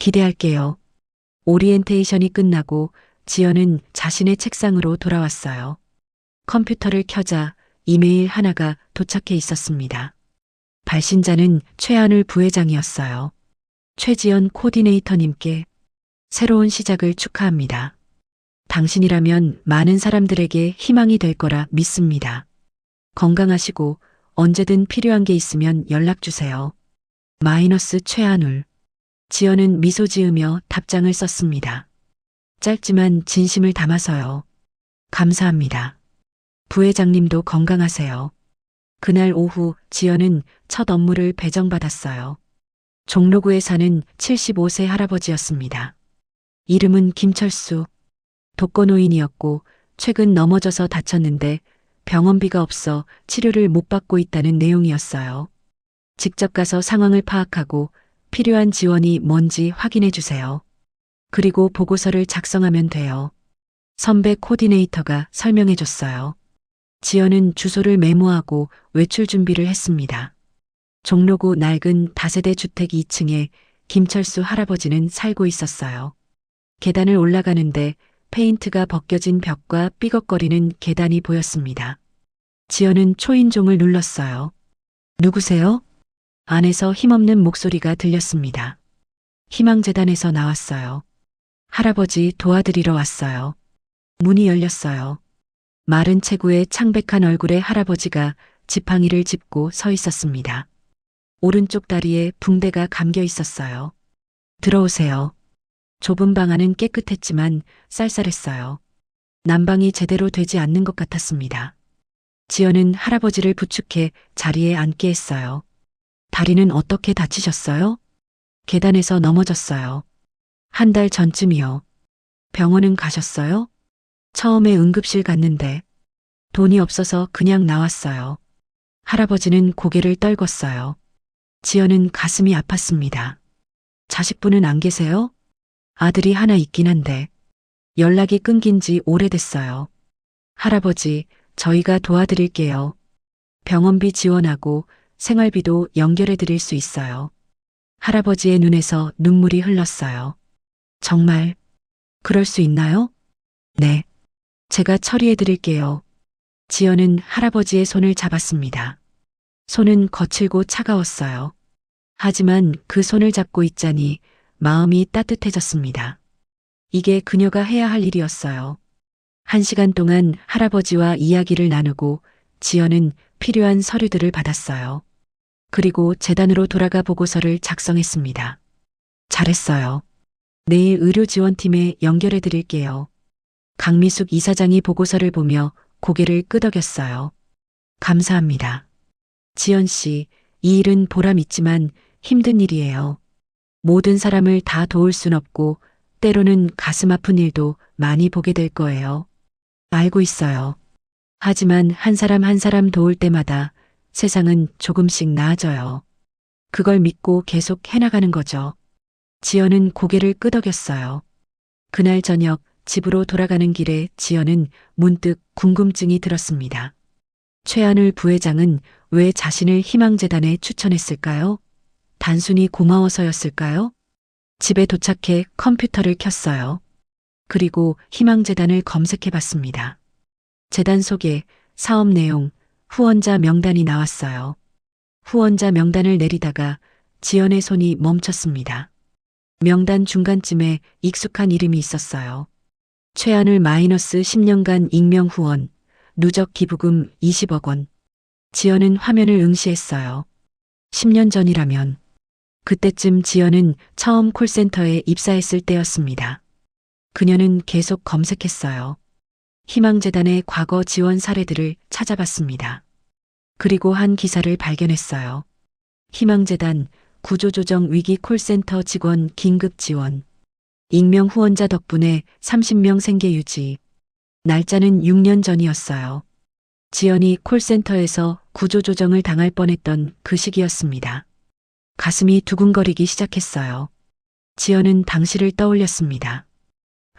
기대할게요. 오리엔테이션이 끝나고 지연은 자신의 책상으로 돌아왔어요. 컴퓨터를 켜자 이메일 하나가 도착해 있었습니다. 발신자는 최한울 부회장이었어요. 최지연 코디네이터님께 새로운 시작을 축하합니다. 당신이라면 많은 사람들에게 희망이 될 거라 믿습니다. 건강하시고 언제든 필요한 게 있으면 연락 주세요. 마이너스 최한울. 지연은 미소 지으며 답장을 썼습니다. 짧지만 진심을 담아서요. 감사합니다. 부회장님도 건강하세요. 그날 오후 지연은 첫 업무를 배정받았어요. 종로구에 사는 75세 할아버지였습니다. 이름은 김철수. 독거노인이었고 최근 넘어져서 다쳤는데 병원비가 없어 치료를 못 받고 있다는 내용이었어요. 직접 가서 상황을 파악하고 필요한 지원이 뭔지 확인해 주세요. 그리고 보고서를 작성하면 돼요. 선배 코디네이터가 설명해 줬어요. 지연은 주소를 메모하고 외출 준비를 했습니다. 종로구 낡은 다세대 주택 2층에 김철수 할아버지는 살고 있었어요. 계단을 올라가는데 페인트가 벗겨진 벽과 삐걱거리는 계단이 보였습니다. 지연은 초인종을 눌렀어요. 누구세요? 안에서 힘없는 목소리가 들렸습니다. 희망재단에서 나왔어요. 할아버지 도와드리러 왔어요. 문이 열렸어요. 마른 체구에 창백한 얼굴의 할아버지가 지팡이를 짚고 서 있었습니다. 오른쪽 다리에 붕대가 감겨 있었어요. 들어오세요. 좁은 방 안은 깨끗했지만 쌀쌀했어요. 난방이 제대로 되지 않는 것 같았습니다. 지연은 할아버지를 부축해 자리에 앉게 했어요. 다리는 어떻게 다치셨어요? 계단에서 넘어졌어요. 한 달 전쯤이요. 병원은 가셨어요? 처음에 응급실 갔는데 돈이 없어서 그냥 나왔어요. 할아버지는 고개를 떨궜어요. 지연은 가슴이 아팠습니다. 자식분은 안 계세요? 아들이 하나 있긴 한데 연락이 끊긴 지 오래됐어요. 할아버지, 저희가 도와드릴게요. 병원비 지원하고 생활비도 연결해 드릴 수 있어요. 할아버지의 눈에서 눈물이 흘렀어요. 정말 그럴 수 있나요? 네. 제가 처리해 드릴게요. 지연은 할아버지의 손을 잡았습니다. 손은 거칠고 차가웠어요. 하지만 그 손을 잡고 있자니 마음이 따뜻해졌습니다. 이게 그녀가 해야 할 일이었어요. 1시간 동안 할아버지와 이야기를 나누고 지연은 필요한 서류들을 받았어요. 그리고 재단으로 돌아가 보고서를 작성했습니다. 잘했어요. 내일 의료지원팀에 연결해 드릴게요. 강미숙 이사장이 보고서를 보며 고개를 끄덕였어요. 감사합니다. 지연 씨, 이 일은 보람 있지만 힘든 일이에요. 모든 사람을 다 도울 순 없고 때로는 가슴 아픈 일도 많이 보게 될 거예요. 알고 있어요. 하지만 한 사람 한 사람 도울 때마다 세상은 조금씩 나아져요. 그걸 믿고 계속 해나가는 거죠. 지연은 고개를 끄덕였어요. 그날 저녁 집으로 돌아가는 길에 지연은 문득 궁금증이 들었습니다. 최한울 부회장은 왜 자신을 희망재단에 추천했을까요? 단순히 고마워서였을까요? 집에 도착해 컴퓨터를 켰어요. 그리고 희망재단을 검색해 봤습니다. 재단 소개, 사업 내용, 후원자 명단이 나왔어요. 후원자 명단을 내리다가 지연의 손이 멈췄습니다. 명단 중간쯤에 익숙한 이름이 있었어요. 최한울 마이너스 10년간 익명 후원, 누적 기부금 20억 원. 지연은 화면을 응시했어요. 10년 전이라면 그때쯤 지연은 처음 콜센터에 입사했을 때였습니다. 그녀는 계속 검색했어요. 희망재단의 과거 지원 사례들을 찾아봤습니다. 그리고 한 기사를 발견했어요. 희망재단 구조조정 위기 콜센터 직원 긴급 지원. 익명 후원자 덕분에 30명 생계 유지. 날짜는 6년 전이었어요. 지연이 콜센터에서 구조조정을 당할 뻔했던 그 시기였습니다. 가슴이 두근거리기 시작했어요. 지연은 당시를 떠올렸습니다.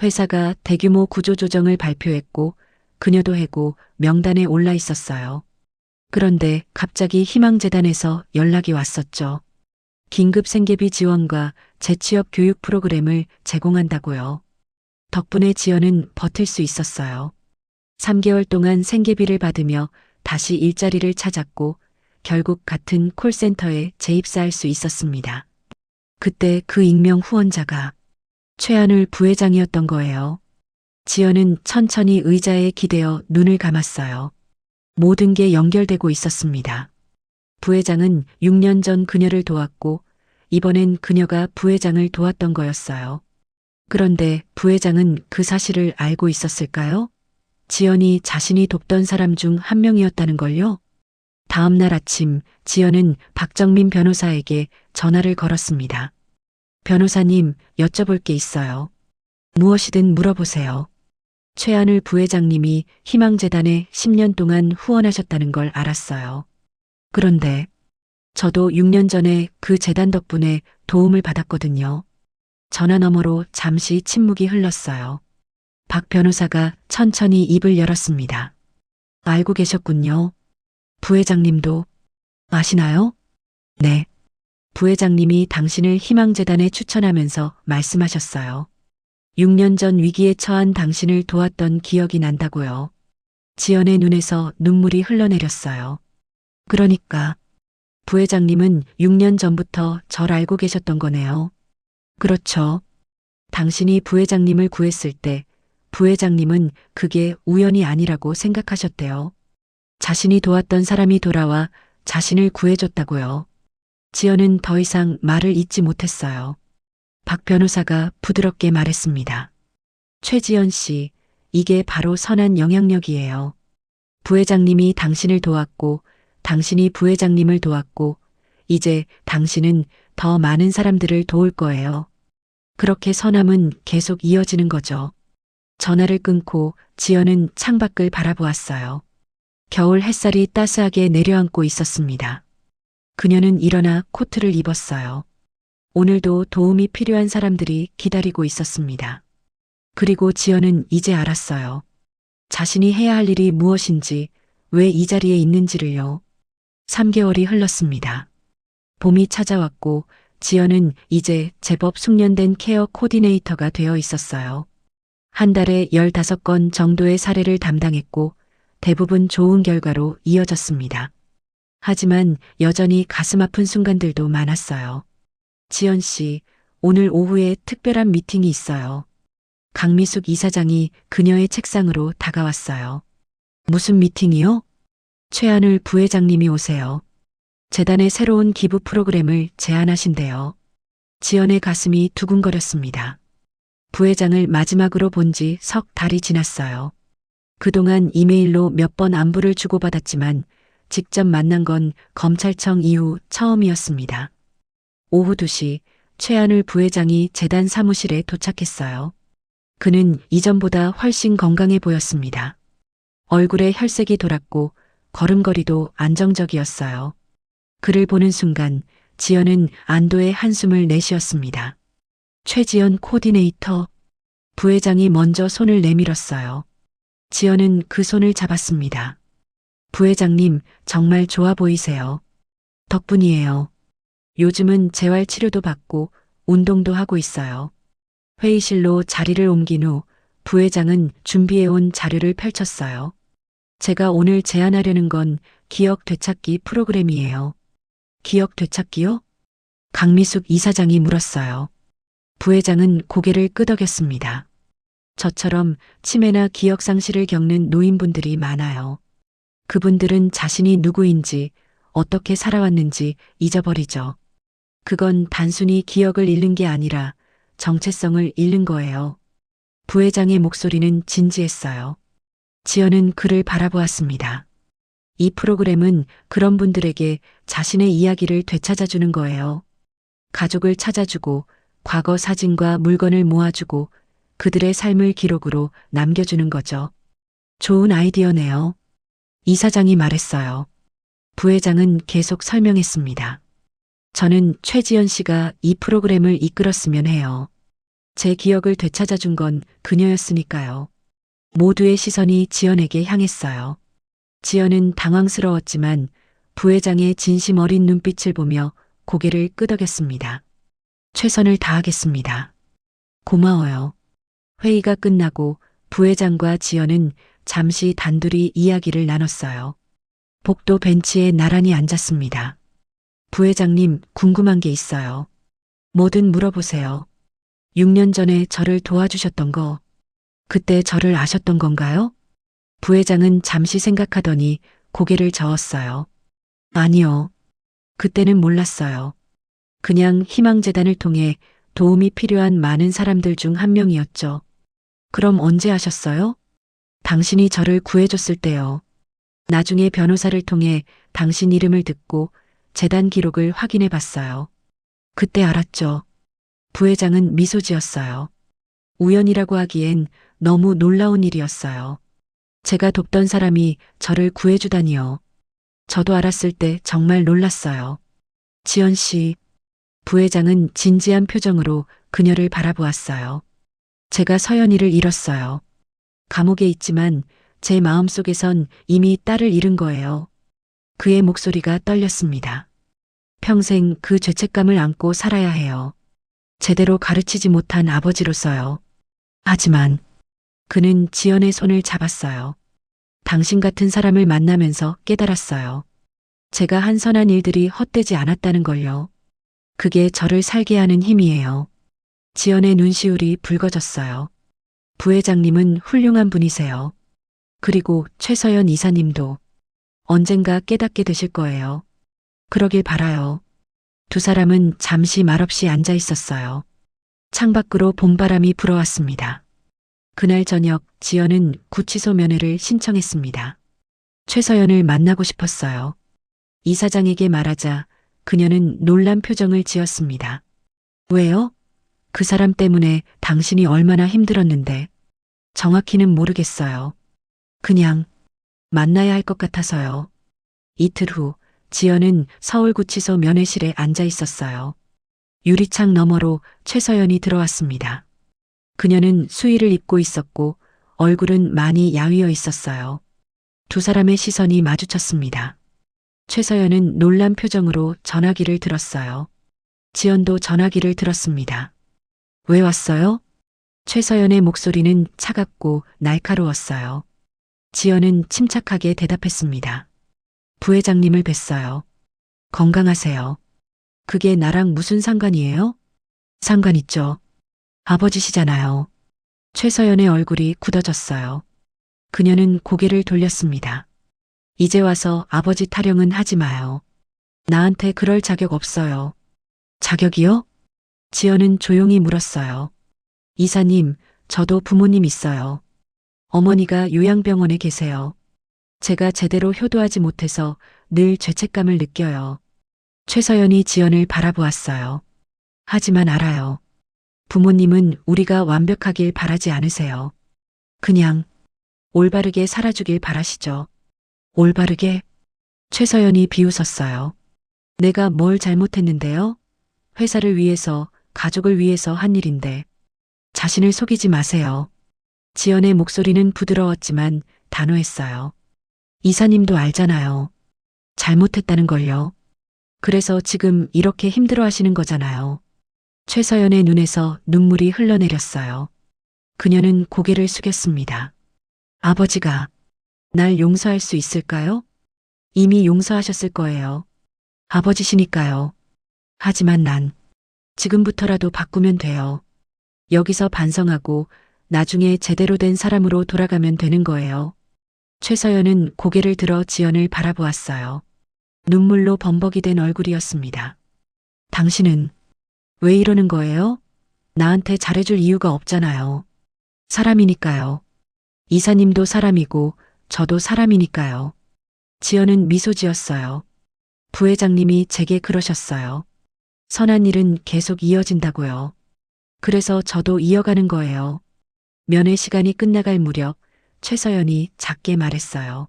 회사가 대규모 구조조정을 발표했고 그녀도 해고 명단에 올라 있었어요. 그런데 갑자기 희망재단에서 연락이 왔었죠. 긴급 생계비 지원과 재취업 교육 프로그램을 제공한다고요. 덕분에 지연은 버틸 수 있었어요. 3개월 동안 생계비를 받으며 다시 일자리를 찾았고 결국 같은 콜센터에 재입사할 수 있었습니다. 그때 그 익명 후원자가 최한울 부회장이었던 거예요. 지연은 천천히 의자에 기대어 눈을 감았어요. 모든 게 연결되고 있었습니다. 부회장은 6년 전 그녀를 도왔고 이번엔 그녀가 부회장을 도왔던 거였어요. 그런데 부회장은 그 사실을 알고 있었을까요? 지연이 자신이 돕던 사람 중 한 명이었다는 걸요? 다음 날 아침 지연은 박정민 변호사에게 전화를 걸었습니다. 변호사님, 여쭤볼 게 있어요. 무엇이든 물어보세요. 최한울 부회장님이 희망재단에 10년 동안 후원하셨다는 걸 알았어요. 그런데 저도 6년 전에 그 재단 덕분에 도움을 받았거든요. 전화 너머로 잠시 침묵이 흘렀어요. 박 변호사가 천천히 입을 열었습니다. 알고 계셨군요. 부회장님도 아시나요? 네. 부회장님이 당신을 희망재단에 추천하면서 말씀하셨어요. 6년 전 위기에 처한 당신을 도왔던 기억이 난다고요. 지연의 눈에서 눈물이 흘러내렸어요. 그러니까 부회장님은 6년 전부터 절 알고 계셨던 거네요. 그렇죠. 당신이 부회장님을 구했을 때 부회장님은 그게 우연이 아니라고 생각하셨대요. 자신이 도왔던 사람이 돌아와 자신을 구해줬다고요. 지연은 더 이상 말을 잇지 못했어요. 박 변호사가 부드럽게 말했습니다. 최지연 씨, 이게 바로 선한 영향력이에요. 부회장님이 당신을 도왔고 당신이 부회장님을 도왔고 이제 당신은 더 많은 사람들을 도울 거예요. 그렇게 선함은 계속 이어지는 거죠. 전화를 끊고 지연은 창밖을 바라보았어요. 겨울 햇살이 따스하게 내려앉고 있었습니다. 그녀는 일어나 코트를 입었어요. 오늘도 도움이 필요한 사람들이 기다리고 있었습니다. 그리고 지연은 이제 알았어요. 자신이 해야 할 일이 무엇인지, 왜 이 자리에 있는지를요. 3개월이 흘렀습니다. 봄이 찾아왔고 지연은 이제 제법 숙련된 케어 코디네이터가 되어 있었어요. 한 달에 15건 정도의 사례를 담당했고 대부분 좋은 결과로 이어졌습니다. 하지만 여전히 가슴 아픈 순간들도 많았어요. 지연 씨, 오늘 오후에 특별한 미팅이 있어요. 강미숙 이사장이 그녀의 책상으로 다가왔어요. 무슨 미팅이요? 최한울 부회장님이 오세요. 재단의 새로운 기부 프로그램을 제안하신대요. 지연의 가슴이 두근거렸습니다. 부회장을 마지막으로 본 지 석 달이 지났어요. 그동안 이메일로 몇 번 안부를 주고받았지만 직접 만난 건 검찰청 이후 처음이었습니다. 오후 2시 최한울 부회장이 재단 사무실에 도착했어요. 그는 이전보다 훨씬 건강해 보였습니다. 얼굴에 혈색이 돌았고 걸음걸이도 안정적이었어요. 그를 보는 순간 지연은 안도의 한숨을 내쉬었습니다. 최지연 코디네이터. 부회장이 먼저 손을 내밀었어요. 지연은 그 손을 잡았습니다. 부회장님, 정말 좋아 보이세요. 덕분이에요. 요즘은 재활 치료도 받고 운동도 하고 있어요. 회의실로 자리를 옮긴 후 부회장은 준비해온 자료를 펼쳤어요. 제가 오늘 제안하려는 건 기억 되찾기 프로그램이에요. 기억 되찾기요? 강미숙 이사장이 물었어요. 부회장은 고개를 끄덕였습니다. 저처럼 치매나 기억 상실을 겪는 노인분들이 많아요. 그분들은 자신이 누구인지, 어떻게 살아왔는지 잊어버리죠. 그건 단순히 기억을 잃는 게 아니라 정체성을 잃는 거예요. 부회장의 목소리는 진지했어요. 지연은 그를 바라보았습니다. 이 프로그램은 그런 분들에게 자신의 이야기를 되찾아주는 거예요. 가족을 찾아주고 과거 사진과 물건을 모아주고 그들의 삶을 기록으로 남겨주는 거죠. 좋은 아이디어네요. 이사장이 말했어요. 부회장은 계속 설명했습니다. 저는 최지연 씨가 이 프로그램을 이끌었으면 해요. 제 기억을 되찾아준 건 그녀였으니까요. 모두의 시선이 지연에게 향했어요. 지연은 당황스러웠지만 부회장의 진심 어린 눈빛을 보며 고개를 끄덕였습니다. 최선을 다하겠습니다. 고마워요. 회의가 끝나고 부회장과 지연은 잠시 단둘이 이야기를 나눴어요. 복도 벤치에 나란히 앉았습니다. 부회장님, 궁금한 게 있어요. 뭐든 물어보세요. 6년 전에 저를 도와주셨던 거, 그때 저를 아셨던 건가요? 부회장은 잠시 생각하더니 고개를 저었어요. 아니요. 그때는 몰랐어요. 그냥 희망재단을 통해 도움이 필요한 많은 사람들 중 한 명이었죠. 그럼 언제 아셨어요? 당신이 저를 구해줬을 때요. 나중에 변호사를 통해 당신 이름을 듣고 재단 기록을 확인해 봤어요. 그때 알았죠. 부회장은 미소 지었어요. 우연이라고 하기엔 너무 놀라운 일이었어요. 제가 돕던 사람이 저를 구해주다니요. 저도 알았을 때 정말 놀랐어요. 지연 씨, 부회장은 진지한 표정으로 그녀를 바라보았어요. 제가 서연이를 잃었어요. 감옥에 있지만 제 마음속에선 이미 딸을 잃은 거예요. 그의 목소리가 떨렸습니다. 평생 그 죄책감을 안고 살아야 해요. 제대로 가르치지 못한 아버지로서요. 하지만 그는 지연의 손을 잡았어요. 당신 같은 사람을 만나면서 깨달았어요. 제가 한 선한 일들이 헛되지 않았다는 걸요. 그게 저를 살게 하는 힘이에요. 지연의 눈시울이 붉어졌어요. 부회장님은 훌륭한 분이세요. 그리고 최서연 이사님도 언젠가 깨닫게 되실 거예요. 그러길 바라요. 두 사람은 잠시 말없이 앉아 있었어요. 창밖으로 봄바람이 불어왔습니다. 그날 저녁 지연은 구치소 면회를 신청했습니다. 최서연을 만나고 싶었어요. 이사장에게 말하자 그녀는 놀란 표정을 지었습니다. 왜요? 그 사람 때문에 당신이 얼마나 힘들었는데. 정확히는 모르겠어요. 그냥 만나야 할 것 같아서요. 이틀 후 지연은 서울구치소 면회실에 앉아 있었어요. 유리창 너머로 최서연이 들어왔습니다. 그녀는 수의를 입고 있었고 얼굴은 많이 야위어 있었어요. 두 사람의 시선이 마주쳤습니다. 최서연은 놀란 표정으로 전화기를 들었어요. 지연도 전화기를 들었습니다. 왜 왔어요? 최서연의 목소리는 차갑고 날카로웠어요. 지연은 침착하게 대답했습니다. 부회장님을 뵀어요. 건강하세요. 그게 나랑 무슨 상관이에요? 상관 있죠. 아버지시잖아요. 최서연의 얼굴이 굳어졌어요. 그녀는 고개를 돌렸습니다. 이제 와서 아버지 타령은 하지 마요. 나한테 그럴 자격 없어요. 자격이요? 지연은 조용히 물었어요. 이사님, 저도 부모님 있어요. 어머니가 요양병원에 계세요. 제가 제대로 효도하지 못해서 늘 죄책감을 느껴요. 최서연이 지연을 바라보았어요. 하지만 알아요. 부모님은 우리가 완벽하길 바라지 않으세요. 그냥 올바르게 살아주길 바라시죠. 올바르게? 최서연이 비웃었어요. 내가 뭘 잘못했는데요? 회사를 위해서, 가족을 위해서 한 일인데. 자신을 속이지 마세요. 지연의 목소리는 부드러웠지만 단호했어요. 이사님도 알잖아요. 잘못했다는 걸요. 그래서 지금 이렇게 힘들어 하시는 거잖아요. 최서연의 눈에서 눈물이 흘러내렸어요. 그녀는 고개를 숙였습니다. 아버지가 날 용서할 수 있을까요? 이미 용서하셨을 거예요. 아버지시니까요. 하지만 난 지금부터라도 바꾸면 돼요. 여기서 반성하고 나중에 제대로 된 사람으로 돌아가면 되는 거예요. 최서연은 고개를 들어 지연을 바라보았어요. 눈물로 범벅이 된 얼굴이었습니다. 당신은 왜 이러는 거예요? 나한테 잘해줄 이유가 없잖아요. 사람이니까요. 이사님도 사람이고 저도 사람이니까요. 지연은 미소 지었어요. 부회장님이 제게 그러셨어요. 선한 일은 계속 이어진다고요. 그래서 저도 이어가는 거예요. 면회 시간이 끝나갈 무렵 최서연이 작게 말했어요.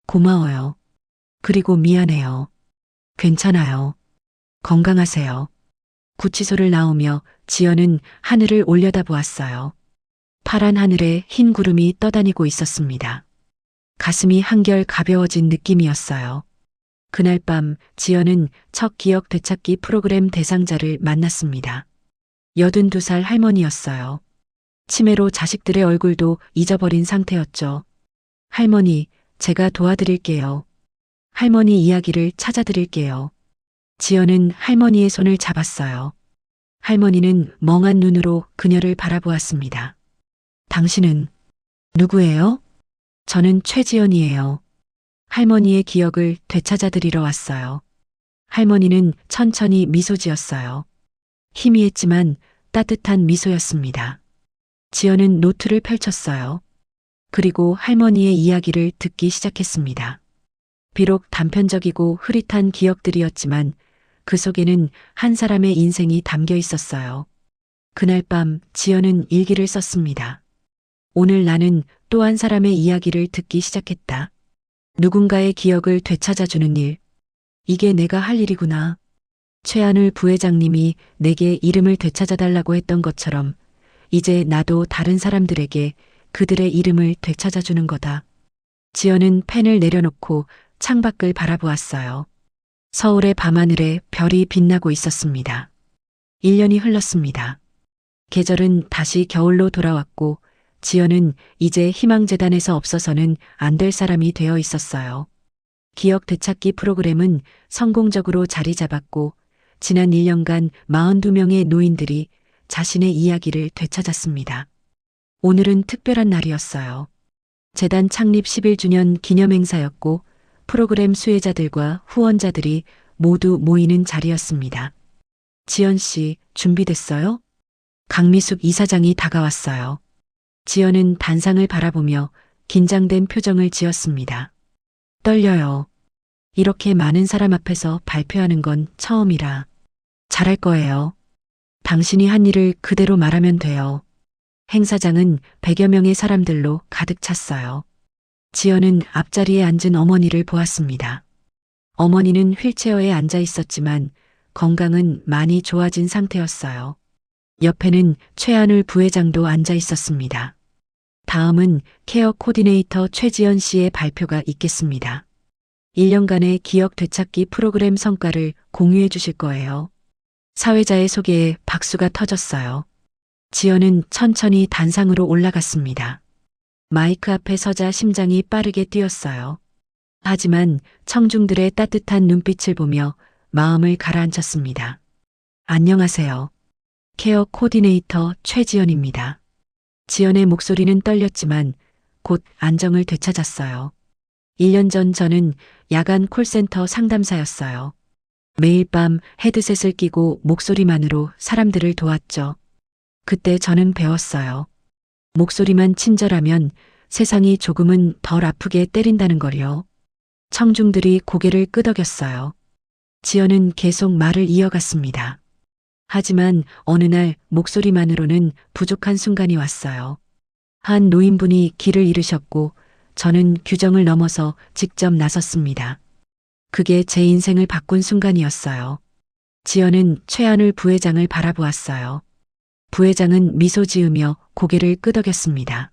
고마워요. 그리고 미안해요. 괜찮아요. 건강하세요. 구치소를 나오며 지연은 하늘을 올려다보았어요. 파란 하늘에 흰 구름이 떠다니고 있었습니다. 가슴이 한결 가벼워진 느낌이었어요. 그날 밤 지연은 첫 기억 되찾기 프로그램 대상자를 만났습니다. 82살 할머니였어요. 치매로 자식들의 얼굴도 잊어버린 상태였죠. 할머니, 제가 도와드릴게요. 할머니 이야기를 찾아드릴게요. 지연은 할머니의 손을 잡았어요. 할머니는 멍한 눈으로 그녀를 바라보았습니다. 당신은 누구예요? 저는 최지연이에요. 할머니의 기억을 되찾아드리러 왔어요. 할머니는 천천히 미소 지었어요. 희미했지만 따뜻한 미소였습니다. 지연은 노트를 펼쳤어요. 그리고 할머니의 이야기를 듣기 시작했습니다. 비록 단편적이고 흐릿한 기억들이었지만 그 속에는 한 사람의 인생이 담겨 있었어요. 그날 밤 지연은 일기를 썼습니다. 오늘 나는 또 한 사람의 이야기를 듣기 시작했다. 누군가의 기억을 되찾아주는 일. 이게 내가 할 일이구나. 최한울 부회장님이 내게 이름을 되찾아달라고 했던 것처럼 이제 나도 다른 사람들에게 그들의 이름을 되찾아주는 거다. 지연은 펜을 내려놓고 창밖을 바라보았어요. 서울의 밤하늘에 별이 빛나고 있었습니다. 1년이 흘렀습니다. 계절은 다시 겨울로 돌아왔고 지연은 이제 희망재단에서 없어서는 안 될 사람이 되어 있었어요. 기억 되찾기 프로그램은 성공적으로 자리 잡았고 지난 1년간 42명의 노인들이 자신의 이야기를 되찾았습니다. 오늘은 특별한 날이었어요. 재단 창립 11주년 기념행사였고 프로그램 수혜자들과 후원자들이 모두 모이는 자리였습니다. 지연 씨, 준비됐어요? 강미숙 이사장이 다가왔어요. 지연은 단상을 바라보며 긴장된 표정을 지었습니다. 떨려요. 이렇게 많은 사람 앞에서 발표하는 건 처음이라. 잘할 거예요. 당신이 한 일을 그대로 말하면 돼요. 행사장은 100여 명의 사람들로 가득 찼어요. 지연은 앞자리에 앉은 어머니를 보았습니다. 어머니는 휠체어에 앉아 있었지만 건강은 많이 좋아진 상태였어요. 옆에는 최한울 부회장도 앉아 있었습니다. 다음은 케어 코디네이터 최지연 씨의 발표가 있겠습니다. 1년간의 기억 되찾기 프로그램 성과를 공유해 주실 거예요. 사회자의 소개에 박수가 터졌어요. 지연은 천천히 단상으로 올라갔습니다. 마이크 앞에 서자 심장이 빠르게 뛰었어요. 하지만 청중들의 따뜻한 눈빛을 보며 마음을 가라앉혔습니다. 안녕하세요. 케어 코디네이터 최지연입니다. 지연의 목소리는 떨렸지만 곧 안정을 되찾았어요. 1년 전 저는 야간 콜센터 상담사였어요. 매일 밤 헤드셋을 끼고 목소리만으로 사람들을 도왔죠. 그때 저는 배웠어요. 목소리만 친절하면 세상이 조금은 덜 아프게 때린다는 걸요. 청중들이 고개를 끄덕였어요. 지연은 계속 말을 이어갔습니다. 하지만 어느 날 목소리만으로는 부족한 순간이 왔어요. 한 노인분이 길을 잃으셨고 저는 규정을 넘어서 직접 나섰습니다. 그게 제 인생을 바꾼 순간이었어요. 지연은 최한울 부회장을 바라보았어요. 부회장은 미소 지으며 고개를 끄덕였습니다.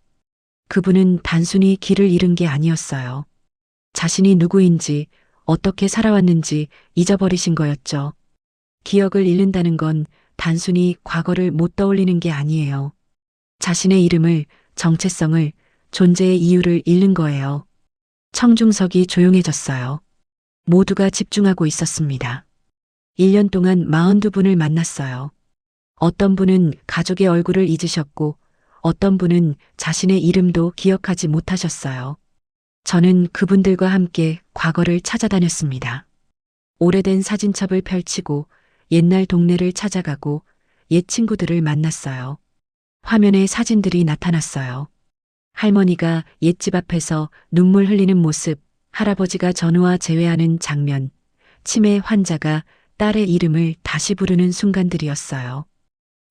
그분은 단순히 길을 잃은 게 아니었어요. 자신이 누구인지 어떻게 살아왔는지 잊어버리신 거였죠. 기억을 잃는다는 건 단순히 과거를 못 떠올리는 게 아니에요. 자신의 이름을, 정체성을, 존재의 이유를 잃는 거예요. 청중석이 조용해졌어요. 모두가 집중하고 있었습니다. 1년 동안 42분을 만났어요. 어떤 분은 가족의 얼굴을 잊으셨고 어떤 분은 자신의 이름도 기억하지 못하셨어요. 저는 그분들과 함께 과거를 찾아다녔습니다. 오래된 사진첩을 펼치고 옛날 동네를 찾아가고 옛 친구들을 만났어요. 화면에 사진들이 나타났어요. 할머니가 옛집 앞에서 눈물 흘리는 모습, 할아버지가 전우와 재회하는 장면, 치매 환자가 딸의 이름을 다시 부르는 순간들이었어요.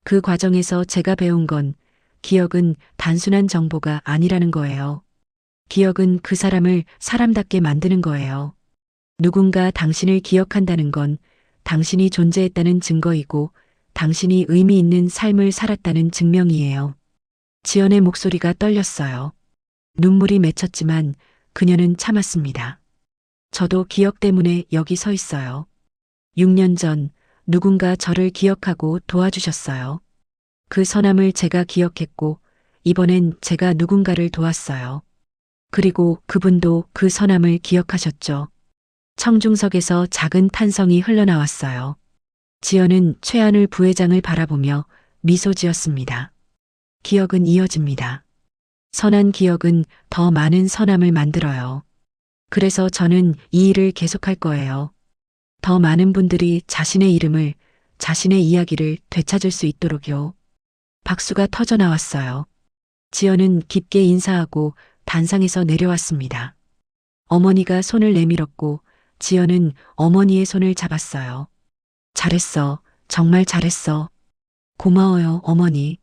그 과정에서 제가 배운 건 기억은 단순한 정보가 아니라는 거예요. 기억은 그 사람을 사람답게 만드는 거예요. 누군가 당신을 기억한다는 건 당신이 존재했다는 증거이고 당신이 의미 있는 삶을 살았다는 증명이에요. 지연의 목소리가 떨렸어요. 눈물이 맺혔지만 그녀는 참았습니다. 저도 기억 때문에 여기 서 있어요. 6년 전 누군가 저를 기억하고 도와주셨어요. 그 선함을 제가 기억했고 이번엔 제가 누군가를 도왔어요. 그리고 그분도 그 선함을 기억하셨죠. 청중석에서 작은 탄성이 흘러나왔어요. 지연은 최한울 부회장을 바라보며 미소 지었습니다. 기억은 이어집니다. 선한 기억은 더 많은 선함을 만들어요. 그래서 저는 이 일을 계속할 거예요. 더 많은 분들이 자신의 이름을, 자신의 이야기를 되찾을 수 있도록요. 박수가 터져 나왔어요. 지연은 깊게 인사하고 단상에서 내려왔습니다. 어머니가 손을 내밀었고 지연은 어머니의 손을 잡았어요. 잘했어. 정말 잘했어. 고마워요, 어머니.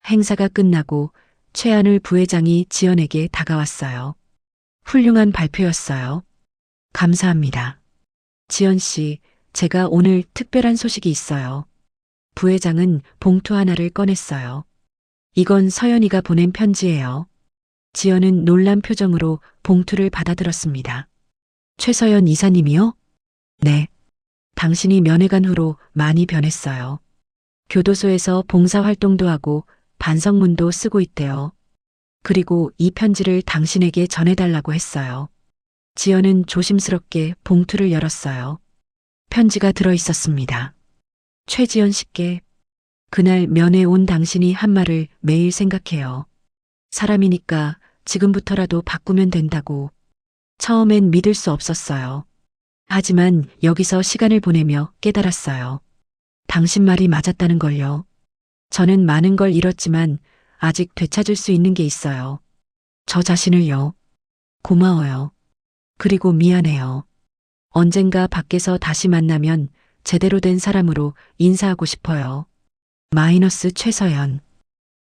행사가 끝나고 최한울 부회장이 지연에게 다가왔어요. 훌륭한 발표였어요. 감사합니다. 지연 씨, 제가 오늘 특별한 소식이 있어요. 부회장은 봉투 하나를 꺼냈어요. 이건 서연이가 보낸 편지예요. 지연은 놀란 표정으로 봉투를 받아들었습니다. 최서연 이사님이요? 네. 당신이 면회간 후로 많이 변했어요. 교도소에서 봉사활동도 하고 반성문도 쓰고 있대요. 그리고 이 편지를 당신에게 전해달라고 했어요. 지연은 조심스럽게 봉투를 열었어요. 편지가 들어 있었습니다. 최지연 씨께 그날 면회 온 당신이 한 말을 매일 생각해요. 사람이니까 지금부터라도 바꾸면 된다고. 처음엔 믿을 수 없었어요. 하지만 여기서 시간을 보내며 깨달았어요. 당신 말이 맞았다는 걸요. 저는 많은 걸 잃었지만 아직 되찾을 수 있는 게 있어요. 저 자신을요. 고마워요. 그리고 미안해요. 언젠가 밖에서 다시 만나면 제대로 된 사람으로 인사하고 싶어요. 마이너스 최서연.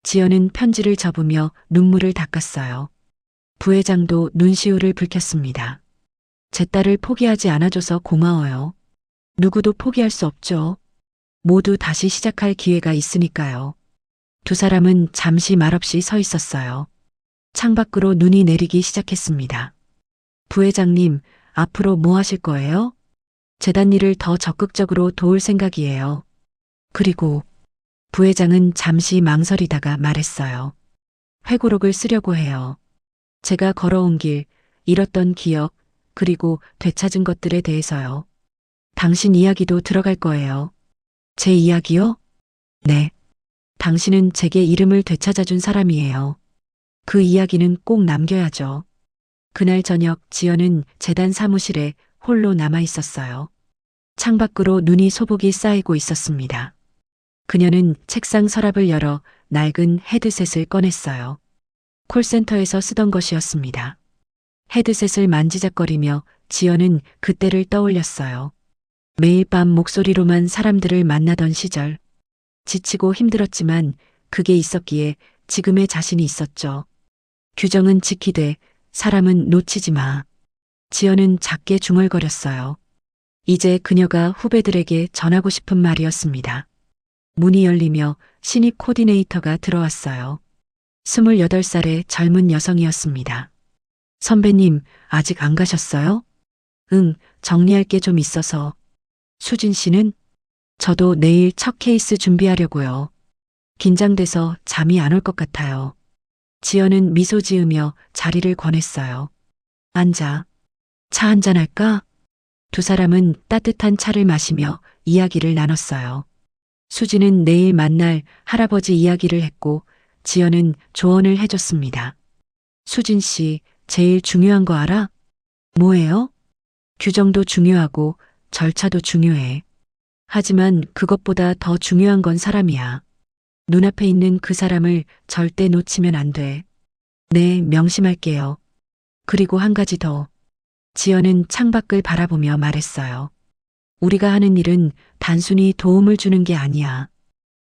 지연은 편지를 접으며 눈물을 닦았어요. 부회장도 눈시울을 붉혔습니다. 제 딸을 포기하지 않아줘서 고마워요. 누구도 포기할 수 없죠. 모두 다시 시작할 기회가 있으니까요. 두 사람은 잠시 말없이 서 있었어요. 창밖으로 눈이 내리기 시작했습니다. 부회장님, 앞으로 뭐 하실 거예요? 재단 일을 더 적극적으로 도울 생각이에요. 그리고 부회장은 잠시 망설이다가 말했어요. 회고록을 쓰려고 해요. 제가 걸어온 길, 잃었던 기억, 그리고 되찾은 것들에 대해서요. 당신 이야기도 들어갈 거예요. 제 이야기요? 네. 당신은 제게 이름을 되찾아준 사람이에요. 그 이야기는 꼭 남겨야죠. 그날 저녁 지연은 재단 사무실에 홀로 남아 있었어요. 창밖으로 눈이 소복이 쌓이고 있었습니다. 그녀는 책상 서랍을 열어 낡은 헤드셋을 꺼냈어요. 콜센터에서 쓰던 것이었습니다. 헤드셋을 만지작거리며 지연은 그때를 떠올렸어요. 매일 밤 목소리로만 사람들을 만나던 시절. 지치고 힘들었지만 그게 있었기에 지금의 자신이 있었죠. 규정은 지키되 사람은 놓치지 마. 지연은 작게 중얼거렸어요. 이제 그녀가 후배들에게 전하고 싶은 말이었습니다. 문이 열리며 신입 코디네이터가 들어왔어요. 28살의 젊은 여성이었습니다. 선배님, 아직 안 가셨어요? 응, 정리할 게 좀 있어서. 수진 씨는? 저도 내일 첫 케이스 준비하려고요. 긴장돼서 잠이 안 올 것 같아요. 지연은 미소 지으며 자리를 권했어요. 앉아. 차 한잔 할까? 두 사람은 따뜻한 차를 마시며 이야기를 나눴어요. 수지는 내일 만날 할아버지 이야기를 했고 지연은 조언을 해줬습니다. 수진 씨, 제일 중요한 거 알아? 뭐예요? 규정도 중요하고 절차도 중요해. 하지만 그것보다 더 중요한 건 사람이야. 눈앞에 있는 그 사람을 절대 놓치면 안 돼. 네, 명심할게요. 그리고 한 가지 더. 지연은 창밖을 바라보며 말했어요. 우리가 하는 일은 단순히 도움을 주는 게 아니야.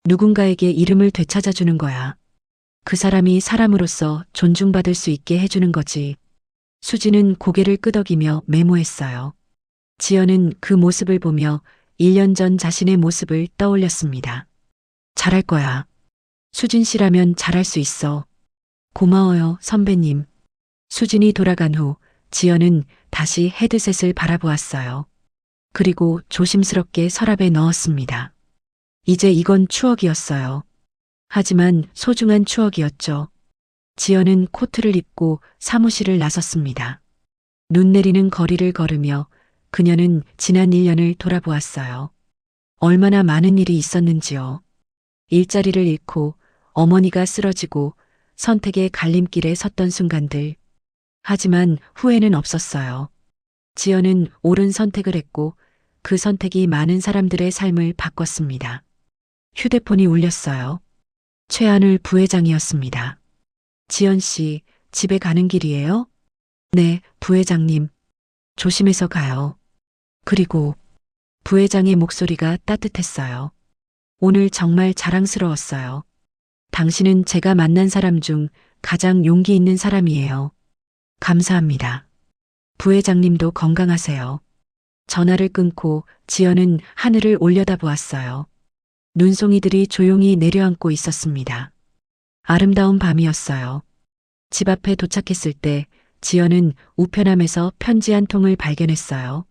누군가에게 이름을 되찾아 주는 거야. 그 사람이 사람으로서 존중받을 수 있게 해주는 거지. 수지는 고개를 끄덕이며 메모했어요. 지연은 그 모습을 보며 1년 전 자신의 모습을 떠올렸습니다. 잘할 거야. 수진 씨라면 잘할 수 있어. 고마워요, 선배님. 수진이 돌아간 후 지연은 다시 헤드셋을 바라보았어요. 그리고 조심스럽게 서랍에 넣었습니다. 이제 이건 추억이었어요. 하지만 소중한 추억이었죠. 지연은 코트를 입고 사무실을 나섰습니다. 눈 내리는 거리를 걸으며 그녀는 지난 1년을 돌아보았어요. 얼마나 많은 일이 있었는지요. 일자리를 잃고 어머니가 쓰러지고 선택의 갈림길에 섰던 순간들. 하지만 후회는 없었어요. 지연은 옳은 선택을 했고 그 선택이 많은 사람들의 삶을 바꿨습니다. 휴대폰이 울렸어요. 최한울 부회장이었습니다. 지연 씨, 집에 가는 길이에요? 네, 부회장님. 조심해서 가요. 그리고 부회장의 목소리가 따뜻했어요. 오늘 정말 자랑스러웠어요. 당신은 제가 만난 사람 중 가장 용기 있는 사람이에요. 감사합니다. 부회장님도 건강하세요. 전화를 끊고 지연은 하늘을 올려다보았어요. 눈송이들이 조용히 내려앉고 있었습니다. 아름다운 밤이었어요. 집 앞에 도착했을 때 지연은 우편함에서 편지 한 통을 발견했어요.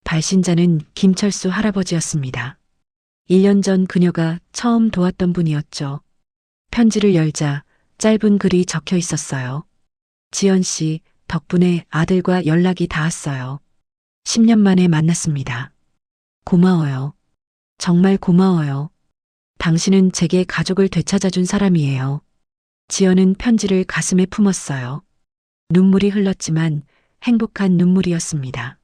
발신자는 김철수 할아버지였습니다. 1년 전 그녀가 처음 도왔던 분이었죠. 편지를 열자 짧은 글이 적혀 있었어요. 지연 씨, 덕분에 아들과 연락이 닿았어요. 10년 만에 만났습니다. 고마워요. 정말 고마워요. 당신은 제게 가족을 되찾아준 사람이에요. 지연은 편지를 가슴에 품었어요. 눈물이 흘렀지만 행복한 눈물이었습니다.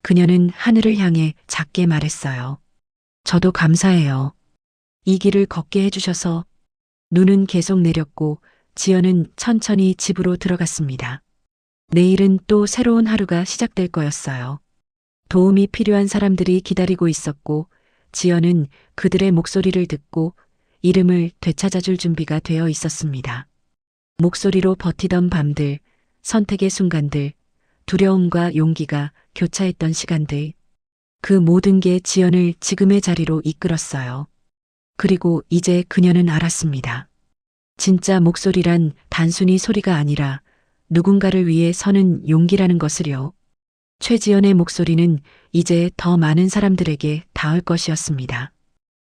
그녀는 하늘을 향해 작게 말했어요. 저도 감사해요. 이 길을 걷게 해주셔서. 눈은 계속 내렸고 지연은 천천히 집으로 들어갔습니다. 내일은 또 새로운 하루가 시작될 거였어요. 도움이 필요한 사람들이 기다리고 있었고 지연은 그들의 목소리를 듣고 이름을 되찾아줄 준비가 되어 있었습니다. 목소리로 버티던 밤들, 선택의 순간들, 두려움과 용기가 교차했던 시간들. 그 모든 게 지연을 지금의 자리로 이끌었어요. 그리고 이제 그녀는 알았습니다. 진짜 목소리란 단순히 소리가 아니라 누군가를 위해 서는 용기라는 것을요. 최지연의 목소리는 이제 더 많은 사람들에게 닿을 것이었습니다.